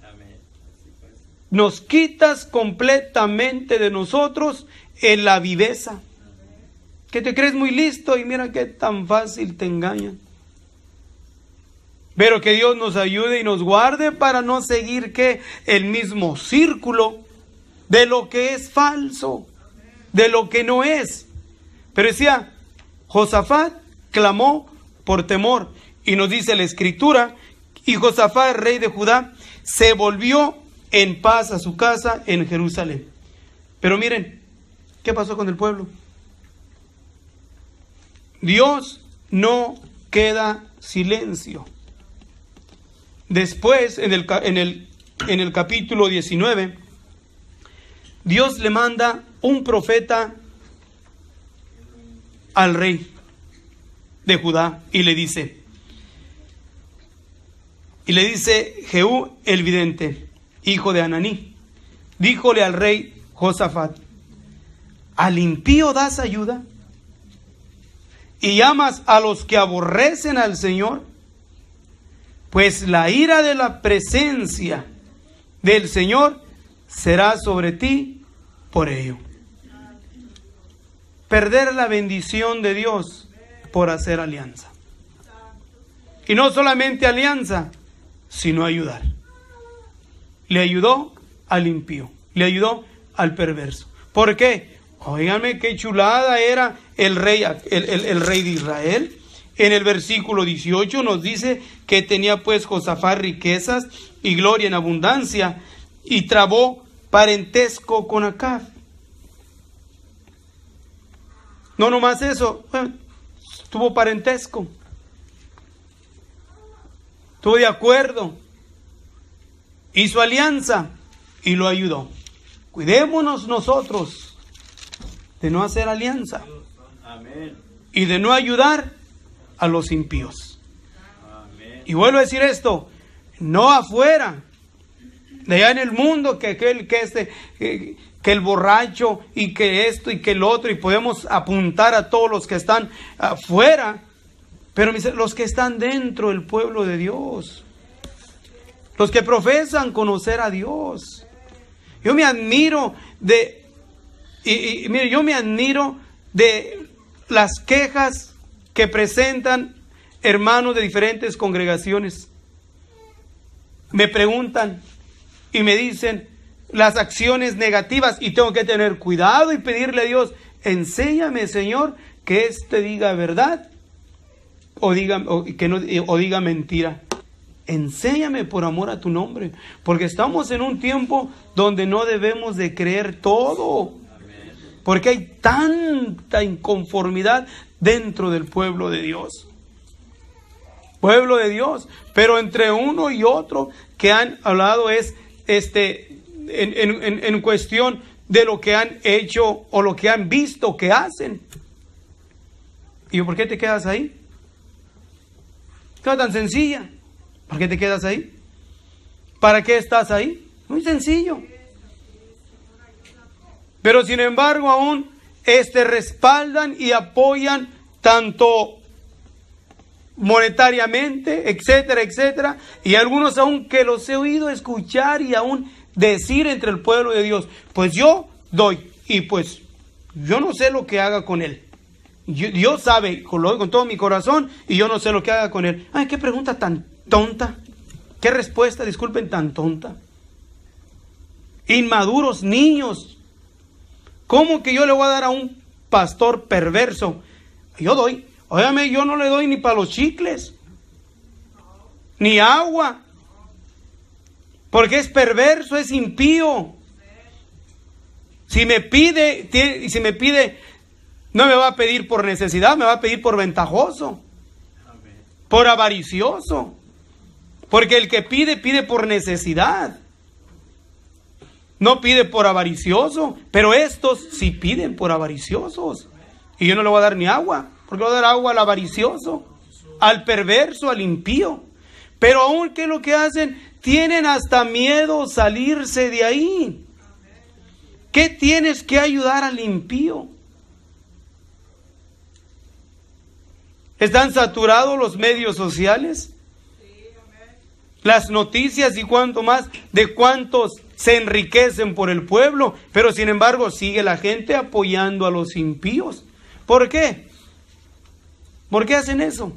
Amén. Nos quitas completamente de nosotros en la viveza. Que te crees muy listo y mira qué tan fácil te engañan. Pero que Dios nos ayude y nos guarde para no seguir el mismo círculo de lo que es falso, de lo que no es. Pero decía, Josafat clamó por temor. Y nos dice la escritura, y Josafat, rey de Judá, se volvió en paz a su casa en Jerusalén. Pero miren, ¿qué pasó con el pueblo? Dios no queda silencio. Después, en el capítulo 19, Dios le manda un profeta al rey de Judá y le dice Jehú el vidente, hijo de Ananí, díjole al rey Josafat, ¿al impío das ayuda? ¿Y llamas a los que aborrecen al Señor? Pues la ira de la presencia del Señor será sobre ti por ello. Perder la bendición de Dios por hacer alianza. Y no solamente alianza, sino ayudar. Le ayudó al impío, le ayudó al perverso. ¿Por qué? Óiganme qué chulada era el rey de Israel. En el versículo 18 nos dice que tenía pues Josafat riquezas y gloria en abundancia y trabó parentesco con Acab. No nomás eso, tuvo parentesco, estuvo de acuerdo, hizo alianza y lo ayudó. Cuidémonos nosotros de no hacer alianza. Amén. Y de no ayudar a los impíos. Amén. Y vuelvo a decir esto, no afuera, de allá en el mundo, que el borracho y que esto y que el otro, y podemos apuntar a todos los que están afuera, pero los que están dentro del pueblo de Dios, los que profesan conocer a Dios. Yo me admiro yo me admiro de las quejas que presentan hermanos de diferentes congregaciones. Me preguntan y me dicen, las acciones negativas y tengo que tener cuidado y pedirle a Dios, enséñame, Señor, que diga verdad o diga mentira. Enséñame por amor a tu nombre, porque estamos en un tiempo donde no debemos de creer todo, porque hay tanta inconformidad dentro del pueblo de Dios. Pueblo de Dios, pero entre uno y otro que han hablado es en cuestión de lo que han hecho o lo que han visto que hacen. ¿Y por qué te quedas ahí? Cosa tan sencilla. ¿Por qué te quedas ahí? ¿Para qué estás ahí? Muy sencillo. Pero sin embargo aún respaldan y apoyan tanto monetariamente, etcétera, etcétera, y algunos aún que los he oído escuchar y aún decir entre el pueblo de Dios, pues yo doy y pues yo no sé lo que haga con él. Dios sabe, lo doy con todo mi corazón y yo no sé lo que haga con él. Ay, qué pregunta tan tonta, qué respuesta, disculpen, tan tonta. Inmaduros, niños. ¿Cómo que yo le voy a dar a un pastor perverso? Yo doy. Óyame, yo no le doy ni para los chicles, ni agua, porque es perverso, es impío. Si me pide, no me va a pedir por necesidad, me va a pedir por ventajoso, por avaricioso, porque el que pide, pide por necesidad, no pide por avaricioso, pero estos sí piden por avariciosos, y yo no le voy a dar ni agua. Porque voy a dar agua al avaricioso, al perverso, al impío. Pero aún, ¿qué es lo que hacen? Tienen hasta miedo salirse de ahí. ¿Qué tienes que ayudar al impío? ¿Están saturados los medios sociales? Las noticias y cuánto más de cuántos se enriquecen por el pueblo. Pero sin embargo sigue la gente apoyando a los impíos. ¿Por qué? ¿Por qué hacen eso?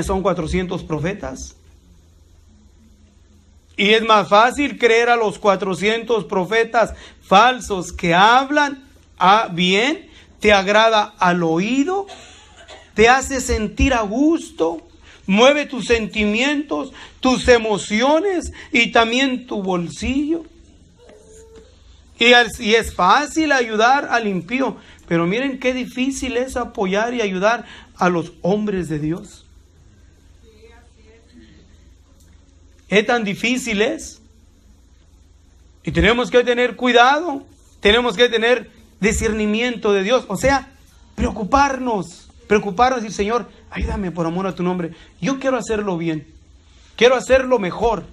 Son 400 profetas. Y es más fácil creer a los 400 profetas falsos que hablan bien, te agrada al oído, te hace sentir a gusto, mueve tus sentimientos, tus emociones y también tu bolsillo. Y es fácil ayudar al impío. Pero miren qué difícil es apoyar y ayudar a los hombres de Dios. ¿Qué tan difícil es? Y tenemos que tener cuidado, tenemos que tener discernimiento de Dios. O sea, preocuparnos y decir, Señor, ayúdame por amor a tu nombre. Yo quiero hacerlo bien, quiero hacerlo mejor.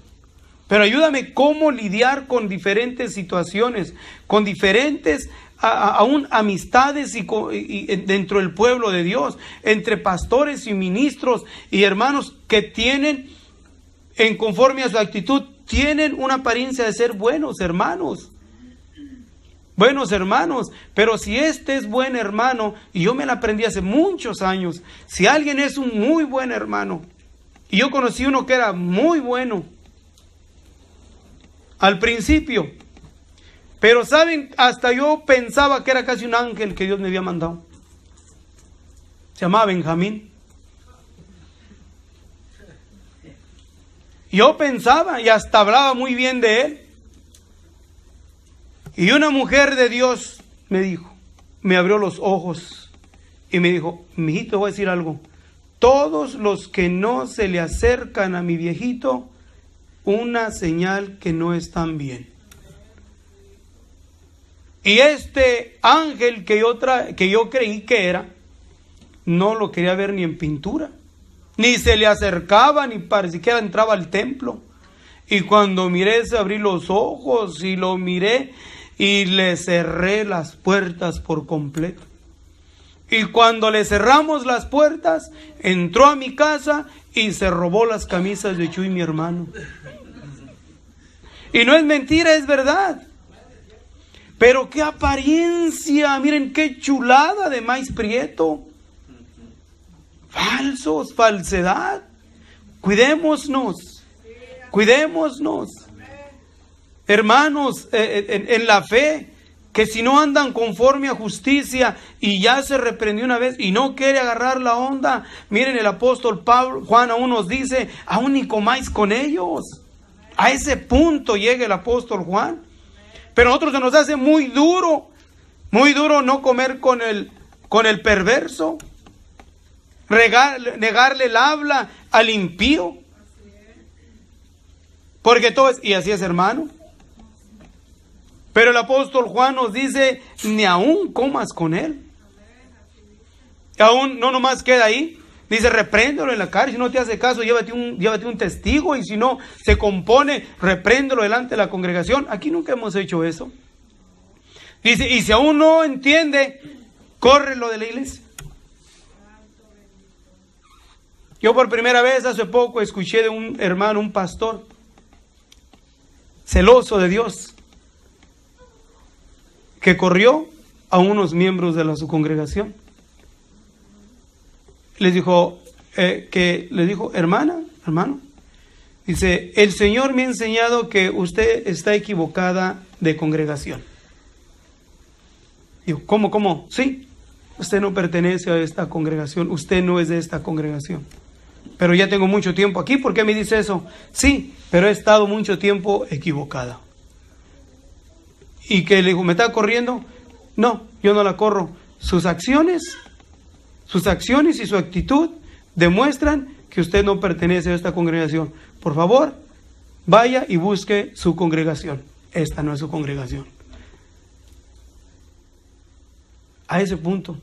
Pero ayúdame cómo lidiar con diferentes situaciones, con diferentes aún amistades y dentro del pueblo de Dios, entre pastores y ministros y hermanos que tienen, en conforme a su actitud, tienen una apariencia de ser buenos hermanos. Buenos hermanos, pero si es buen hermano, y yo me la aprendí hace muchos años, si alguien es un muy buen hermano, y yo conocí uno que era muy bueno, al principio, pero saben, hasta yo pensaba que era casi un ángel que Dios me había mandado. Se llamaba Benjamín. Yo pensaba y hasta hablaba muy bien de él. Y una mujer de Dios me dijo, me abrió los ojos y me dijo, mijito, voy a decir algo. Todos los que no se le acercan a mi viejito, una señal que no están bien. Y este ángel que yo creí que era, no lo quería ver ni en pintura, ni se le acercaba, ni para siquiera entraba al templo. Y cuando miré, se abrí los ojos y lo miré y le cerré las puertas por completo. Y cuando le cerramos las puertas, entró a mi casa y se robó las camisas de Chuy, mi hermano. Y no es mentira, es verdad. Pero qué apariencia, miren qué chulada de maíz prieto. Falsos, falsedad. Cuidémonos. hermanos en la fe, que si no andan conforme a justicia y ya se reprendió una vez y no quiere agarrar la onda, miren, el apóstol Juan aún nos dice, aún ni comáis con ellos. A ese punto llega el apóstol Juan. Pero a nosotros se nos hace muy duro no comer con el perverso, negarle el habla al impío, porque todo es, y así es, hermano. Pero el apóstol Juan nos dice, ni aún comas con él. Aún no nomás queda ahí. Dice, repréndelo en la cara. Si no te hace caso, llévate un testigo. Y si no se compone, repréndelo delante de la congregación. Aquí nunca hemos hecho eso. Dice, y si aún no entiende, córrelo de la iglesia. Yo por primera vez hace poco escuché de un hermano, un pastor, celoso de Dios, que corrió a unos miembros de su congregación. Les dijo, hermano, dice, el Señor me ha enseñado que usted está equivocada de congregación. Digo, ¿cómo? Sí, usted no pertenece a esta congregación, usted no es de esta congregación. Pero ya tengo mucho tiempo aquí, ¿por qué me dice eso? Sí, pero he estado mucho tiempo equivocada. Y que le dijo, ¿me está corriendo? No, yo no la corro. Sus acciones y su actitud demuestran que usted no pertenece a esta congregación. Por favor, vaya y busque su congregación. Esta no es su congregación. A ese punto.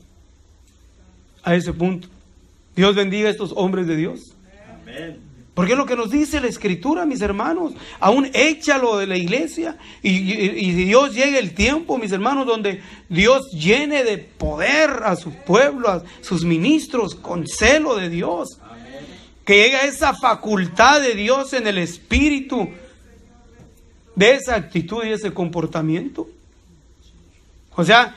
Dios bendiga a estos hombres de Dios. Amén. Porque es lo que nos dice la Escritura, mis hermanos. Aún échalo de la iglesia. Y Dios llegue el tiempo, mis hermanos, donde Dios llene de poder a su pueblo, a sus ministros, con celo de Dios. Amén. Que llegue esa facultad de Dios en el espíritu, de esa actitud y ese comportamiento. O sea,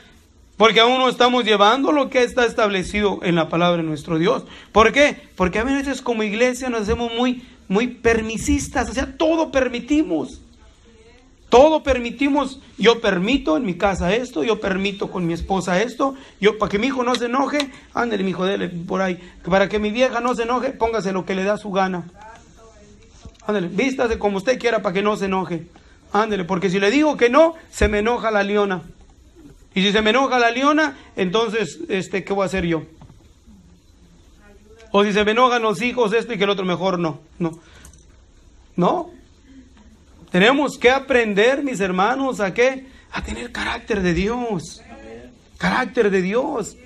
porque aún no estamos llevando lo que está establecido en la palabra de nuestro Dios. ¿Por qué? Porque a veces como iglesia nos hacemos muy permisistas. O sea, todo permitimos. Todo permitimos. Yo permito en mi casa esto. Yo permito con mi esposa esto. Yo, para que mi hijo no se enoje, ándale, mi hijo, dele por ahí. Para que mi vieja no se enoje, póngase lo que le da su gana. Ándale, vístase como usted quiera para que no se enoje. Ándale, porque si le digo que no, se me enoja la leona. Y si se me enoja la leona, entonces, ¿qué voy a hacer yo? O si se me enojan los hijos, y que el otro mejor no. Tenemos que aprender, mis hermanos, ¿a qué? A tener carácter de Dios. Carácter de Dios.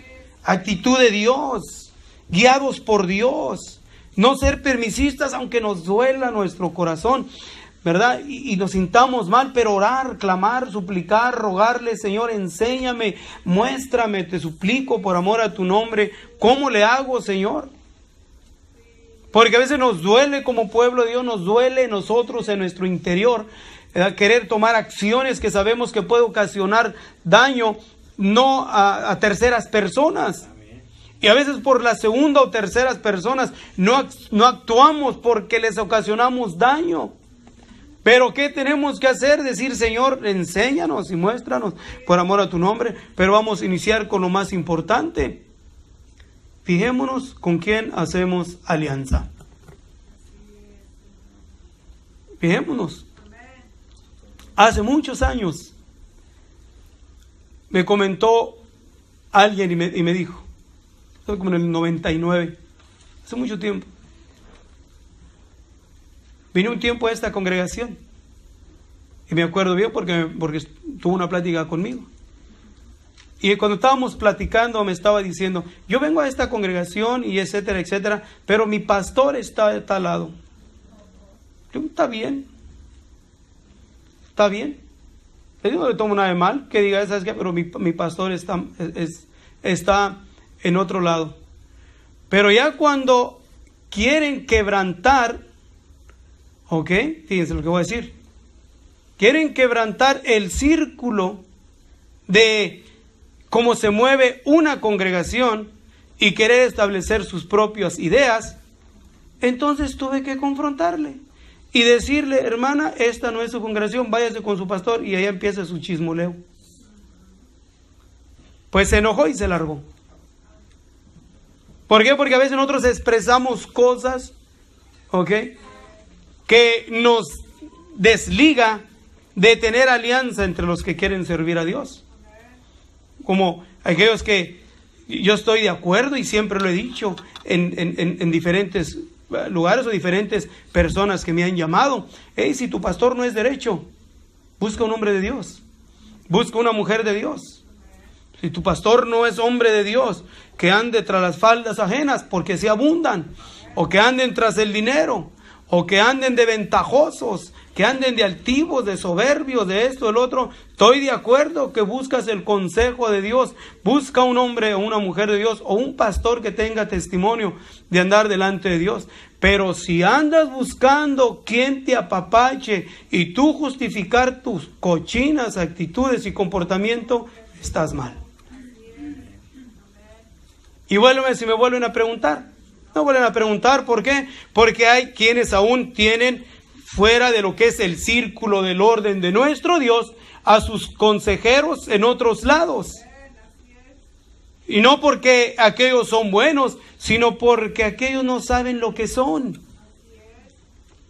Actitud de Dios. Guiados por Dios. No ser permisistas aunque nos duela nuestro corazón, ¿verdad? Y nos sintamos mal, pero orar, clamar, suplicar, rogarle, Señor, enséñame, muéstrame, te suplico por amor a tu nombre, ¿cómo le hago, Señor? Porque a veces nos duele como pueblo de Dios, nos duele nosotros en nuestro interior, querer tomar acciones que sabemos que puede ocasionar daño, no a terceras personas. Y a veces por la segunda o terceras personas no actuamos porque les ocasionamos daño. Pero ¿qué tenemos que hacer? Decir, Señor, enséñanos y muéstranos por amor a tu nombre. Pero vamos a iniciar con lo más importante. Fijémonos con quién hacemos alianza. Fijémonos. Hace muchos años me comentó alguien y me dijo, como en el 99, hace mucho tiempo. Vine un tiempo a esta congregación y me acuerdo bien porque tuvo una plática conmigo. Y cuando estábamos platicando me estaba diciendo, yo vengo a esta congregación y etcétera, etcétera, pero mi pastor está de tal lado. Yo, está bien. Yo no le tomo nada de mal que diga, ¿sabes qué? Pero mi pastor está en otro lado. Pero ya cuando quieren quebrantar, ¿ok? Fíjense lo que voy a decir. Quieren quebrantar el círculo de cómo se mueve una congregación y querer establecer sus propias ideas. Entonces tuve que confrontarle. y decirle, hermana, esta no es su congregación, váyase con su pastor, y allá empieza su chismoleo. Pues se enojó y se largó. ¿Por qué? Porque a veces nosotros expresamos cosas, ¿ok?, que nos desliga de tener alianza entre los que quieren servir a Dios. Como aquellos que yo estoy de acuerdo, y siempre lo he dicho en diferentes lugares o diferentes personas que me han llamado. Hey, si tu pastor no es derecho, busca un hombre de Dios, busca una mujer de Dios. Si tu pastor no es hombre de Dios, que ande tras las faldas ajenas porque se abundan, o que anden tras el dinero, o que anden de ventajosos, que anden de altivos, de soberbios, de esto, del otro. Estoy de acuerdo que buscas el consejo de Dios. Busca un hombre o una mujer de Dios, o un pastor que tenga testimonio de andar delante de Dios. Pero si andas buscando quien te apapache y tú justificar tus cochinas actitudes y comportamiento, estás mal. Y si me vuelven a preguntar, no vuelven a preguntar, ¿por qué? Porque hay quienes aún tienen fuera de lo que es el círculo del orden de nuestro Dios a sus consejeros en otros lados. Y no porque aquellos son buenos, sino porque aquellos no saben lo que son.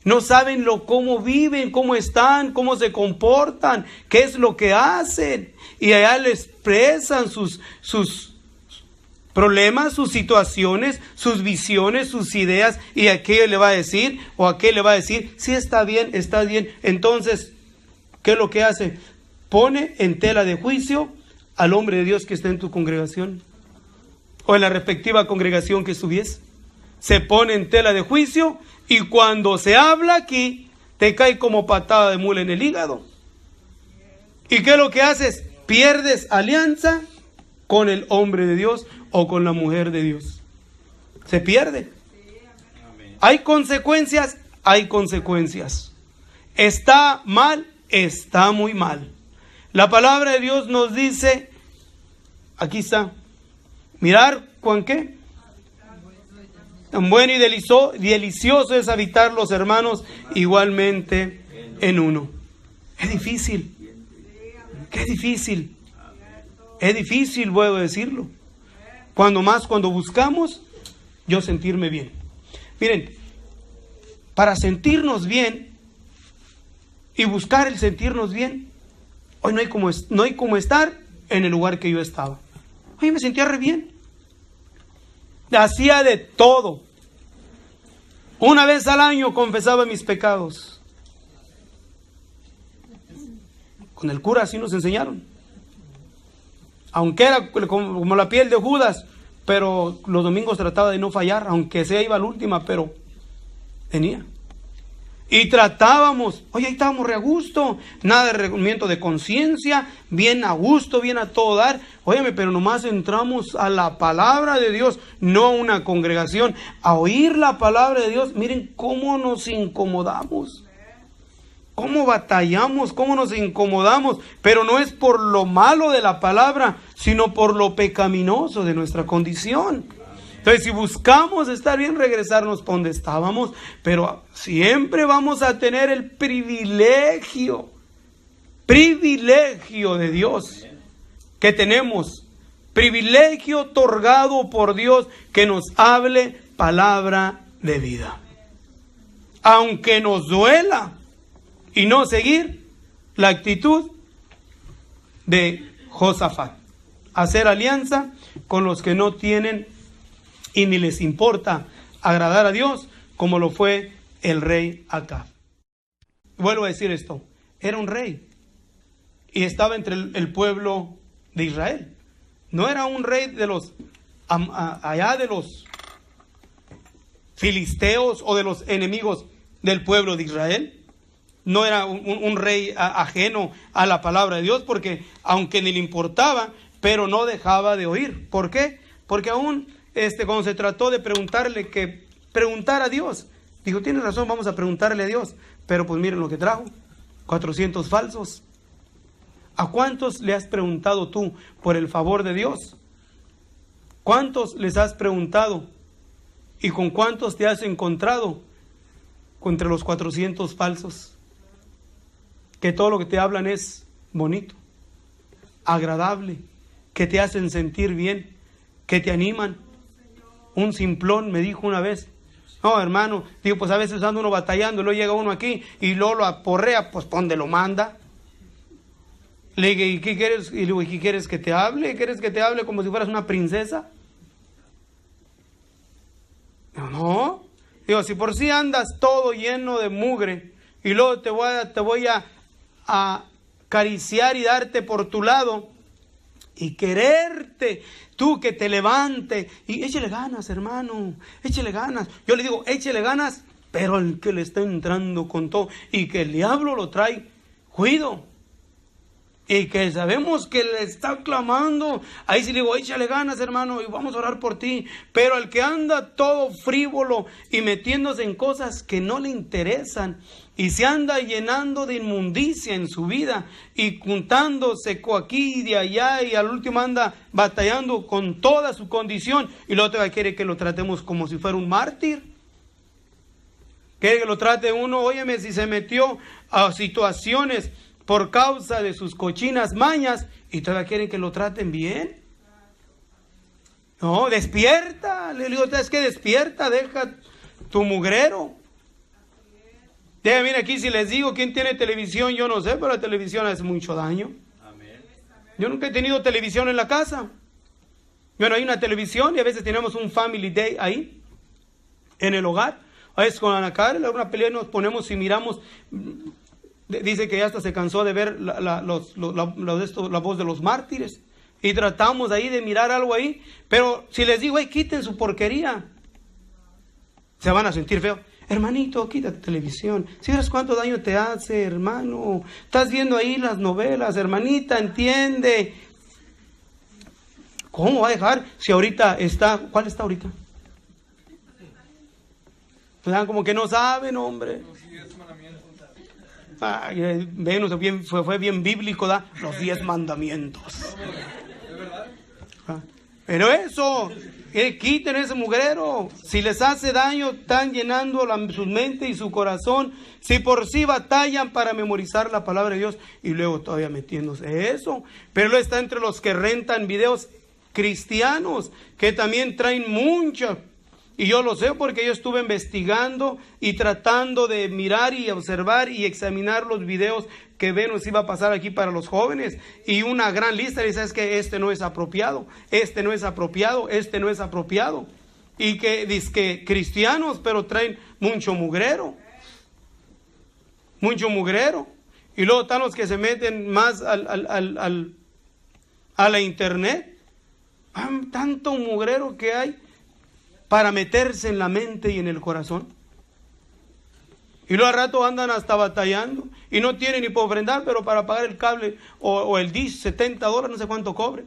No saben cómo viven, cómo están, cómo se comportan, qué es lo que hacen. Y allá le expresan sus problemas, sus situaciones, sus visiones, sus ideas, y aquello le va a decir, o aquel le va a decir, sí, está bien, está bien. Entonces, ¿qué es lo que hace? Pone en tela de juicio al hombre de Dios que está en tu congregación, o en la respectiva congregación que estuviese. Se pone en tela de juicio, y cuando se habla aquí, te cae como patada de mula en el hígado. ¿Y qué es lo que haces? Pierdes alianza con el hombre de Dios o con la mujer de Dios. Se pierde. Hay consecuencias, hay consecuencias. Está mal, está muy mal. La palabra de Dios nos dice, aquí está, mirar con qué. Tan bueno y delicioso es habitar los hermanos igualmente en uno. Es difícil. Qué difícil. Es difícil, puedo decirlo. Cuando buscamos yo sentirme bien. Miren, para sentirnos bien y buscar el sentirnos bien, hoy no hay como estar en el lugar que yo estaba. Hoy me sentía re bien. Hacía de todo. Una vez al año confesaba mis pecados. Con el cura así nos enseñaron. Aunque era como la piel de Judas, pero los domingos trataba de no fallar, aunque sea iba a la última, pero tenía. Y tratábamos, ahí estábamos re a gusto, nada de reconocimiento de conciencia, bien a gusto, bien a todo dar. Óyeme, pero nomás entramos a la palabra de Dios, no a una congregación, a oír la palabra de Dios. Miren cómo nos incomodamos. ¿Cómo batallamos? ¿Cómo nos incomodamos? Pero no es por lo malo de la palabra, sino por lo pecaminoso de nuestra condición. Entonces, si buscamos estar bien, regresarnos para donde estábamos, pero siempre vamos a tener el privilegio de Dios que tenemos, privilegio otorgado por Dios, que nos hable palabra de vida. Aunque nos duela, y no seguir la actitud de Josafat. Hacer alianza con los que no tienen y ni les importa agradar a Dios, como lo fue el rey Acab. Vuelvo a decir esto. Era un rey. Y estaba entre el pueblo de Israel. No era un rey de los allá de los filisteos o de los enemigos del pueblo de Israel. No era un rey ajeno a la palabra de Dios, porque aunque ni le importaba, pero no dejaba de oír. ¿Por qué? Porque aún cuando se trató de preguntar a Dios, dijo, tienes razón, vamos a preguntarle a Dios. Pero pues miren lo que trajo, 400 falsos. ¿A cuántos le has preguntado tú por el favor de Dios? ¿Cuántos les has preguntado? ¿Y con cuántos te has encontrado contra los 400 falsos, que todo lo que te hablan es bonito, agradable, que te hacen sentir bien, que te animan. Un simplón me dijo una vez, no hermano, digo, pues a veces anda uno batallando, y luego llega uno aquí y luego lo aporrea, pues ¿dónde lo manda? Le dije, ¿y qué quieres? Y le digo, ¿y qué quieres que te hable? ¿Quieres que te hable como si fueras una princesa? No. Digo, si por sí andas todo lleno de mugre y luego te voy a acariciar y darte por tu lado y quererte, tú que te levante y échele ganas, hermano, échele ganas. Yo le digo, échele ganas, pero el que le está entrando con todo y que el diablo lo trae, cuido. Y que sabemos que le está clamando, ahí sí le digo, échale ganas, hermano, y vamos a orar por ti. Pero el que anda todo frívolo y metiéndose en cosas que no le interesan, y se anda llenando de inmundicia en su vida, y juntándose aquí y de allá, y al último anda batallando con toda su condición, y luego te quiere que lo tratemos como si fuera un mártir. Quiere que lo trate uno, óyeme, si se metió a situaciones por causa de sus cochinas mañas, y todavía quieren que lo traten bien. No, despierta. Le digo, es que despierta, deja tu mugrero. Mira aquí, si les digo quién tiene televisión, yo no sé, pero la televisión hace mucho daño. Amén. Yo nunca he tenido televisión en la casa. Bueno, hay una televisión y a veces tenemos un family day ahí, en el hogar. A veces con Ana Karen, una pelea nos ponemos y miramos. Dice que ya hasta se cansó de ver la voz de los mártires. Y tratamos ahí de mirar algo ahí. Pero si les digo, quiten su porquería, se van a sentir feo. Hermanito, quítate televisión. Si ves cuánto daño te hace, hermano. Estás viendo ahí las novelas, hermanita, entiende. ¿Cómo va a dejar? Si ahorita está... ¿Cuál está ahorita? Como que no saben, hombre. Fue bien bíblico, ¿da? Los 10 mandamientos. Pero eso, quiten ese mugrero. Si les hace daño, están llenando su mente y su corazón. Si por sí batallan para memorizar la palabra de Dios y luego todavía metiéndose eso. Pero luego está entre los que rentan videos cristianos, que también traen mucho. Y yo lo sé porque yo estuve investigando y tratando de mirar y observar y examinar los videos que nos iba a pasar aquí para los jóvenes. Y una gran lista dice, es que este no es apropiado, este no es apropiado, este no es apropiado. Y que dice que cristianos, pero traen mucho mugrero. Mucho mugrero. Y luego están los que se meten más a la internet. Tanto mugrero que hay para meterse en la mente y en el corazón. Y luego al rato andan hasta batallando y no tienen ni para ofrendar, pero para pagar el cable o el dish, $70, no sé cuánto cobre.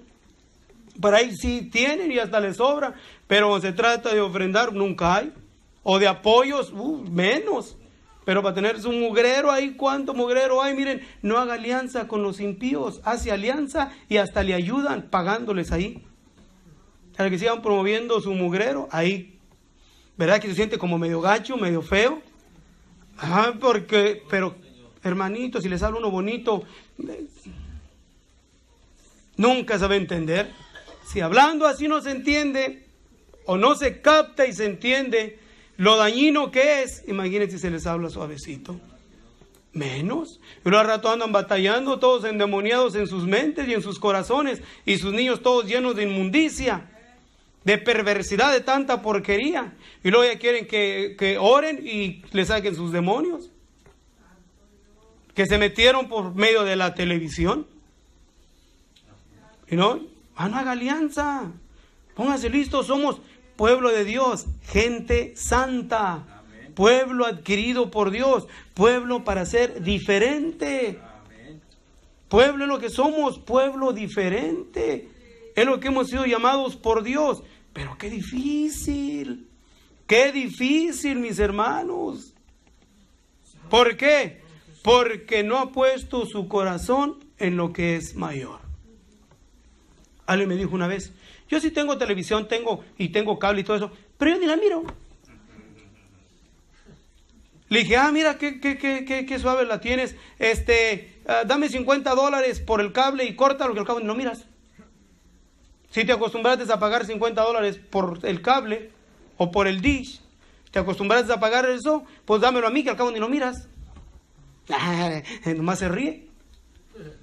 Para ahí sí tienen y hasta les sobra, pero cuando se trata de ofrendar nunca hay. O de apoyos, menos. Pero para tener su mugrero ahí, ¿cuánto mugrero hay? Miren, no haga alianza con los impíos, hace alianza y hasta le ayudan pagándoles ahí. Para que sigan promoviendo su mugrero, ahí, ¿verdad? Que se siente como medio gacho, medio feo. Pero, hermanito, si les habla uno bonito, nunca se va a entender. Si hablando así no se entiende, o no se capta y se entiende lo dañino que es, imagínense si se les habla suavecito. Menos. Y luego al rato andan batallando, todos endemoniados en sus mentes y en sus corazones, y sus niños todos llenos de inmundicia, de perversidad, de tanta porquería. Y luego ya quieren que oren y le saquen sus demonios que se metieron por medio de la televisión. Y no haga alianza, póngase listos. Somos pueblo de Dios, gente santa. Amén. Pueblo adquirido por Dios, pueblo para ser diferente. Amén. Pueblo es lo que somos, pueblo diferente. Es lo que hemos sido llamados por Dios. Pero qué difícil, mis hermanos. ¿Por qué? Porque no ha puesto su corazón en lo que es mayor. Alguien me dijo una vez, yo sí tengo televisión, tengo cable y todo eso, pero yo ni la miro. Le dije, mira, qué suave la tienes. Dame $50 por el cable y córtalo, que al cabo ni lo miras. Si te acostumbraste a pagar $50 por el cable o por el dish, te acostumbraste a pagar eso, pues dámelo a mí, que al cabo ni lo miras. Nomás se ríe.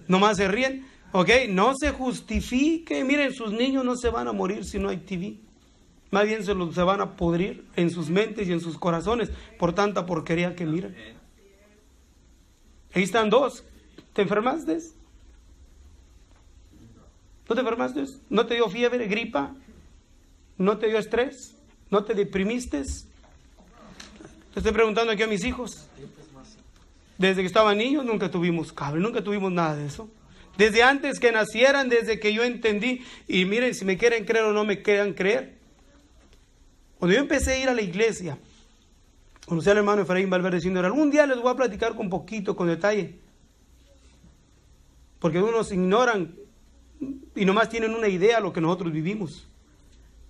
Nomás se ríen. Ok, no se justifique. Miren, sus niños no se van a morir si no hay TV. Más bien se van a pudrir en sus mentes y en sus corazones por tanta porquería que miran. Ahí están dos. ¿Te enfermaste? ¿No te enfermaste? ¿No te dio fiebre, gripa? ¿No te dio estrés? ¿No te deprimiste? Te estoy preguntando aquí a mis hijos. Desde que estaban niños nunca tuvimos cable, nunca tuvimos nada de eso. Desde antes que nacieran, desde que yo entendí. Y miren, si me quieren creer o no me quieran creer. Cuando yo empecé a ir a la iglesia, conocí al hermano Efraín Valverde diciendo, algún día les voy a platicar con poquito, con detalle. Porque unos ignoran y nomás tienen una idea de lo que nosotros vivimos.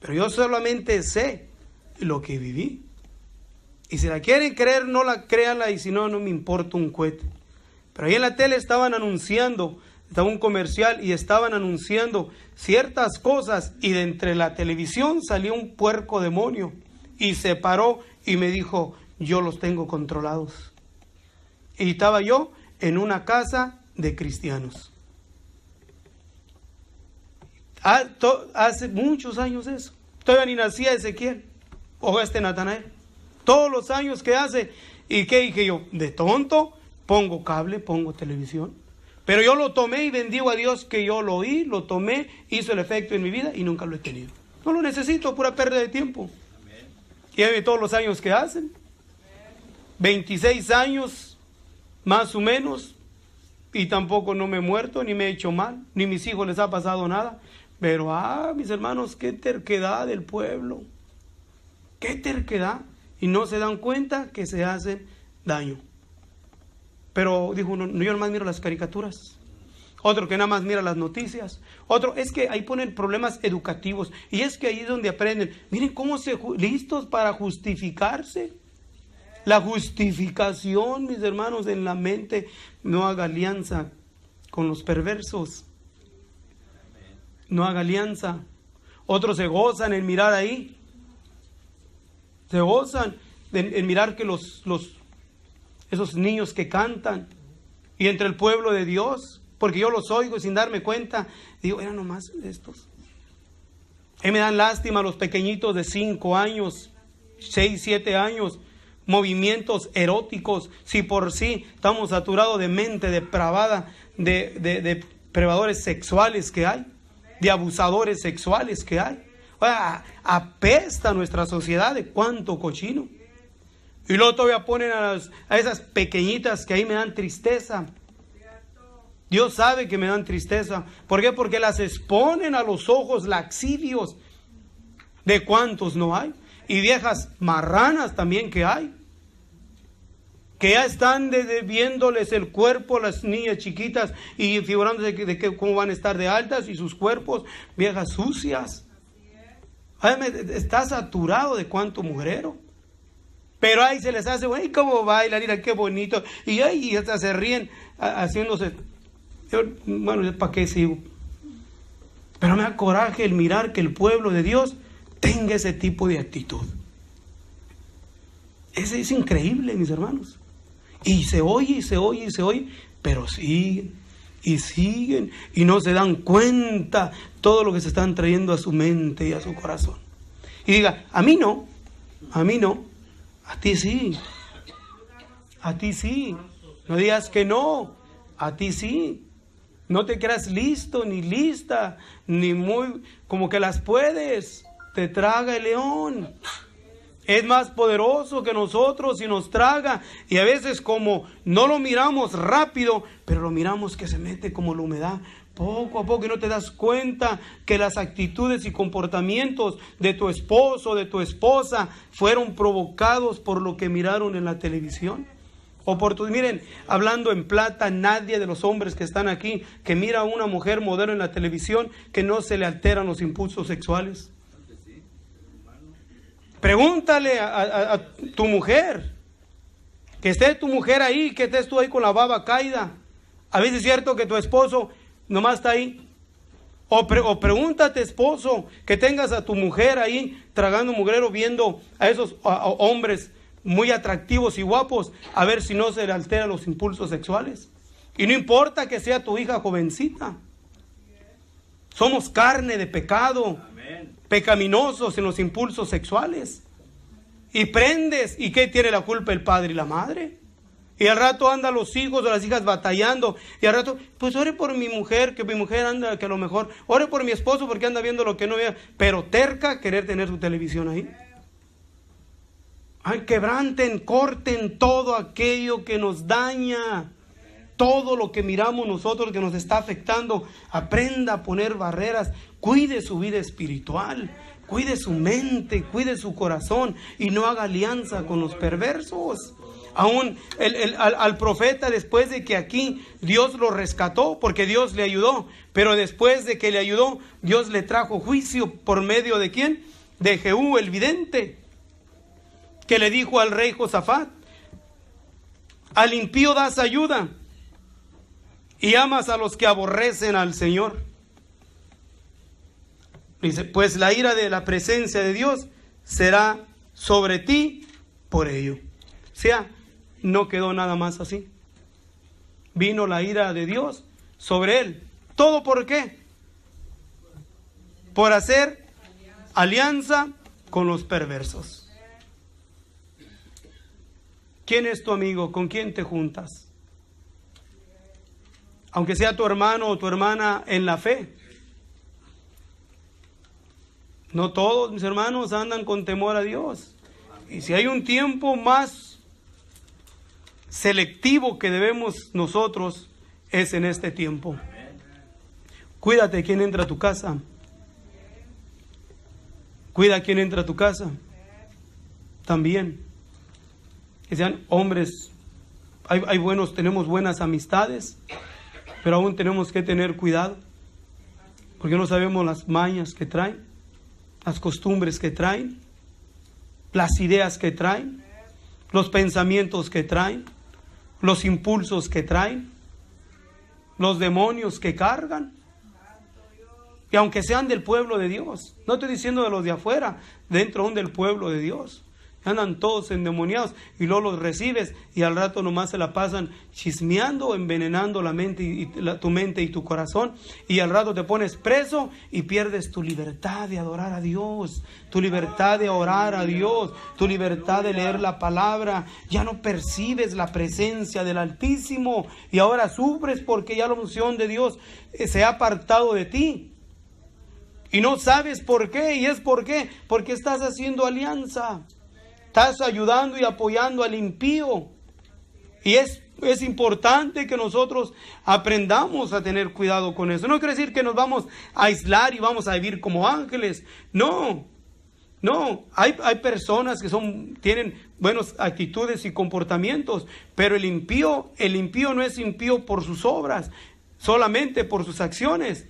Pero yo solamente sé lo que viví. Y si la quieren creer, no la créanla, y si no, no me importa un cohete. Pero ahí en la tele estaban anunciando, estaba un comercial y estaban anunciando ciertas cosas, y de entre la televisión salió un puerco demonio y se paró y me dijo, yo los tengo controlados. Y estaba yo en una casa de cristianos. Hace muchos años eso. Todavía ni nacía Ezequiel o Natanael. Todos los años que hace. ¿Y qué dije yo? De tonto, pongo cable, pongo televisión. Pero yo lo tomé y bendigo a Dios que yo lo oí, lo tomé, hizo el efecto en mi vida y nunca lo he tenido. No lo necesito, pura pérdida de tiempo. Y de todos los años que hacen. 26 años, más o menos. Y tampoco no me he muerto, ni me he hecho mal, ni mis hijos les ha pasado nada. Pero, mis hermanos, qué terquedad del pueblo. Qué terquedad. Y no se dan cuenta que se hacen daño. Pero dijo uno, yo nada más miro las caricaturas. Otro que nada más mira las noticias. Otro, es que ahí ponen problemas educativos. Y es que ahí es donde aprenden. Miren cómo listos para justificarse. La justificación, mis hermanos, en la mente. No haga alianza con los perversos. No haga alianza. Otros se gozan en mirar ahí. Se gozan en mirar que esos niños que cantan y entre el pueblo de Dios, porque yo los oigo sin darme cuenta, digo, eran nomás estos. Me dan lástima los pequeñitos de 5 años, 6, 7 años, movimientos eróticos, si por sí estamos saturados de mente depravada, de depredadores sexuales que hay, de abusadores sexuales que hay. Apesta nuestra sociedad de cuánto cochino. Y luego todavía ponen a esas pequeñitas que ahí me dan tristeza. Dios sabe que me dan tristeza. ¿Por qué? Porque las exponen a los ojos laxivios de cuántos no hay. Y viejas marranas también que hay. Que ya están viéndoles el cuerpo a las niñas chiquitas y figurándose de cómo van a estar de altas y sus cuerpos, viejas sucias. Está saturado de cuánto mujerero. Pero ahí se les hace, ¡ay, cómo bailan! Mira qué bonito. Y ahí hasta se ríen haciéndose. Bueno, ¿para qué sigo? Pero me da coraje el mirar que el pueblo de Dios tenga ese tipo de actitud. Es increíble, mis hermanos. Y se oye, y se oye, y se oye, pero siguen, y siguen, y no se dan cuenta todo lo que se están trayendo a su mente y a su corazón. Y diga, a mí no, a ti sí, a ti sí. No digas que no, a ti sí. No te creas listo, ni lista, ni muy, como que las puedes. Te traga el león. Es más poderoso que nosotros y nos traga. Y a veces como no lo miramos rápido, pero lo miramos que se mete como la humedad. Poco a poco, y no te das cuenta que las actitudes y comportamientos de tu esposo, de tu esposa, fueron provocados por lo que miraron en la televisión. Miren, hablando en plata, nadie de los hombres que están aquí, que mira a una mujer modelo en la televisión, que no se le alteran los impulsos sexuales. Pregúntale a tu mujer. Que esté tu mujer ahí, que estés tú ahí con la baba caída. A veces es cierto que tu esposo nomás está ahí. O pregúntate, esposo, que tengas a tu mujer ahí tragando mugrero, viendo a esos hombres muy atractivos y guapos, a ver si no se le alteran los impulsos sexuales. Y no importa que sea tu hija jovencita. Somos carne de pecado, pecaminosos en los impulsos sexuales. Y prendes, ¿y qué tiene la culpa el padre y la madre? Y al rato andan los hijos o las hijas batallando. Y al rato, pues ore por mi mujer, que mi mujer anda, que a lo mejor. Ore por mi esposo porque anda viendo lo que no vea. Pero terca querer tener su televisión ahí. Ay, quebranten, corten todo aquello que nos daña. Todo lo que miramos nosotros que nos está afectando. Aprenda a poner barreras. Cuide su vida espiritual. Cuide su mente, cuide su corazón. Y no haga alianza con los perversos. Aún al profeta, después de que aquí Dios lo rescató, porque Dios le ayudó, pero después de que le ayudó, Dios le trajo juicio por medio de ¿quién? De Jehú, el vidente, que le dijo al rey Josafat: al impío das ayuda y amas a los que aborrecen al Señor. Dice, pues la ira de la presencia de Dios será sobre ti por ello. O sea, no quedó nada más así. Vino la ira de Dios sobre él. ¿Todo por qué? Por hacer alianza con los perversos. ¿Quién es tu amigo? ¿Con quién te juntas? Aunque sea tu hermano o tu hermana en la fe. No todos mis hermanos andan con temor a Dios. Y si hay un tiempo más selectivo que debemos nosotros, es en este tiempo. Cuídate quién entra a tu casa. Cuida quién entra a tu casa. También. Que sean hombres. Hay buenos, tenemos buenas amistades, pero aún tenemos que tener cuidado. Porque no sabemos las mañas que traen, las costumbres que traen, las ideas que traen, los pensamientos que traen, los impulsos que traen, los demonios que cargan. Y aunque sean del pueblo de Dios, no estoy diciendo de los de afuera, dentro aún del pueblo de Dios, andan todos endemoniados y luego los recibes y al rato nomás se la pasan chismeando, envenenando la mente tu mente y tu corazón, y al rato te pones preso y pierdes tu libertad de adorar a Dios, tu libertad de orar a Dios, tu libertad de leer la palabra. Ya no percibes la presencia del Altísimo y ahora sufres porque ya la unción de Dios se ha apartado de ti y no sabes por qué. Y es porque estás haciendo alianza. Estás ayudando y apoyando al impío. Y es importante que nosotros aprendamos a tener cuidado con eso. No quiere decir que nos vamos a aislar y vamos a vivir como ángeles. No. Hay personas que tienen buenas actitudes y comportamientos. Pero el impío no es impío por sus obras, solamente por sus acciones.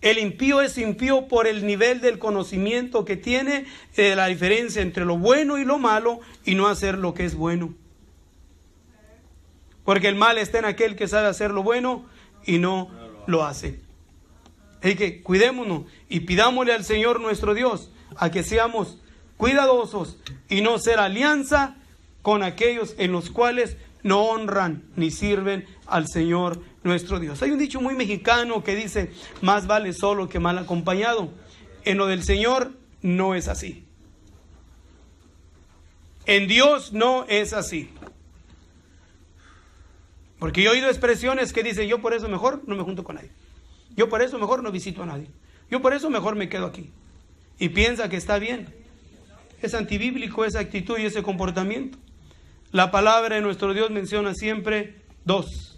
El impío es impío por el nivel del conocimiento que tiene, la diferencia entre lo bueno y lo malo, y no hacer lo que es bueno. Porque el mal está en aquel que sabe hacer lo bueno y no lo hace. Así que cuidémonos y pidámosle al Señor nuestro Dios a que seamos cuidadosos y no ser alianza con aquellos en los cuales no honran ni sirven al Señor nuestro Dios. Hay un dicho muy mexicano que dice: más vale solo que mal acompañado. En lo del Señor no es así. En Dios no es así. Porque yo he oído expresiones que dicen: yo por eso mejor no me junto con nadie, yo por eso mejor no visito a nadie, yo por eso mejor me quedo aquí. Y piensa que está bien. Es antibíblico esa actitud y ese comportamiento. La palabra de nuestro Dios menciona siempre dos.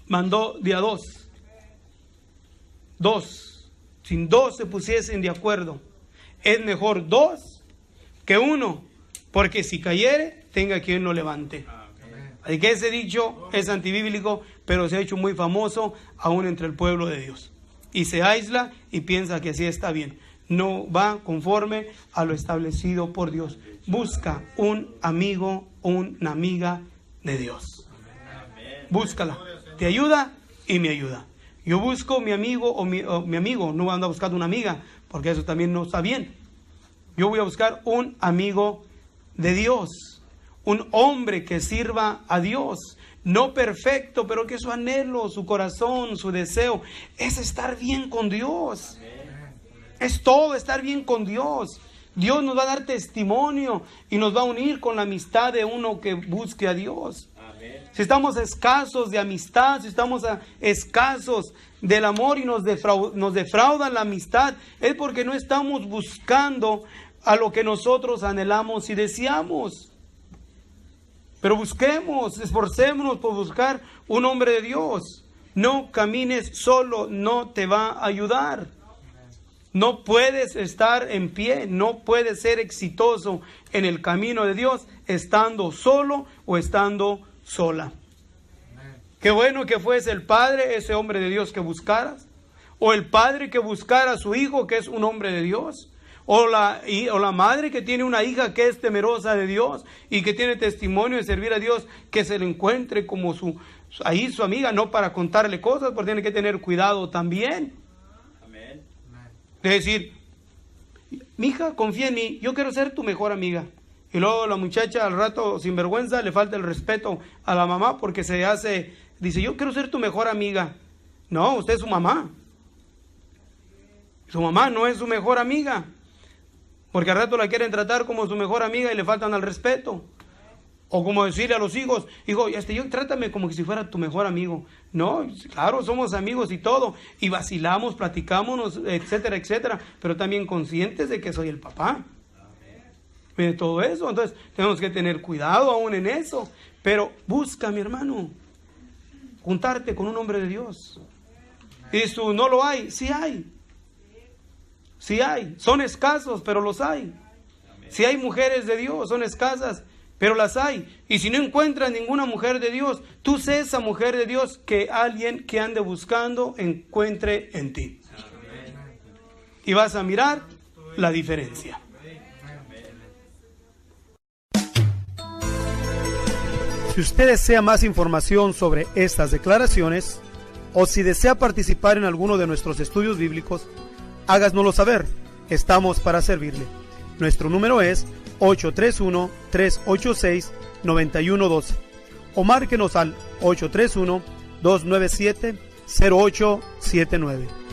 Mandó de a dos. Dos. Si dos se pusiesen de acuerdo, es mejor dos que uno, porque si cayere, tenga quien lo levante. Así que ese dicho es antibíblico, pero se ha hecho muy famoso aún entre el pueblo de Dios. Y se aísla y piensa que así está bien. no va conforme a lo establecido por Dios. Busca un amigo, una amiga de Dios. Búscala. Te ayuda y me ayuda. Yo busco mi amigo o mi amigo, no ando buscando una amiga, porque eso también no está bien. Yo voy a buscar un amigo de Dios, un hombre que sirva a Dios, no perfecto, pero que su anhelo, su corazón, su deseo es estar bien con Dios. Es todo estar bien con Dios. Dios nos va a dar testimonio y nos va a unir con la amistad de uno que busque a Dios. Si estamos escasos de amistad, si estamos escasos del amor y nos defraudan la amistad, es porque no estamos buscando a lo que nosotros anhelamos y deseamos. Pero busquemos, esforcémonos por buscar un hombre de Dios. No camines solo, no te va a ayudar. No puedes estar en pie, no puedes ser exitoso en el camino de Dios estando solo o estando sola. Qué bueno que fuese el padre, ese hombre de Dios que buscaras, o el padre que buscara a su hijo, que es un hombre de Dios, o la madre que tiene una hija que es temerosa de Dios y que tiene testimonio de servir a Dios, que se le encuentre como su amiga, no para contarle cosas, porque tiene que tener cuidado también. Amén. Es decir, mija, confía en mí, yo quiero ser tu mejor amiga. Y luego la muchacha al rato, sin vergüenza, le falta el respeto a la mamá porque dice, yo quiero ser tu mejor amiga. No, usted es su mamá. Su mamá no es su mejor amiga. Porque al rato la quieren tratar como su mejor amiga y le faltan al respeto. O como decirle a los hijos, hijo, yo trátame como si fuera tu mejor amigo. No, claro, somos amigos y todo. Y vacilamos, platicamos, etcétera, etcétera. Pero también conscientes de que soy el papá. De todo eso, entonces tenemos que tener cuidado aún en eso. Pero busca, mi hermano, juntarte con un hombre de Dios. Y eso no lo hay, sí hay. Sí hay, son escasos, pero los hay. Si hay mujeres de Dios, son escasas, pero las hay. Y si no encuentras ninguna mujer de Dios, tú sé esa mujer de Dios que alguien que ande buscando encuentre en ti. Y vas a mirar la diferencia. Si usted desea más información sobre estas declaraciones, o si desea participar en alguno de nuestros estudios bíblicos, háganoslo saber, estamos para servirle. Nuestro número es 831-386-9112 o márquenos al 831-297-0879.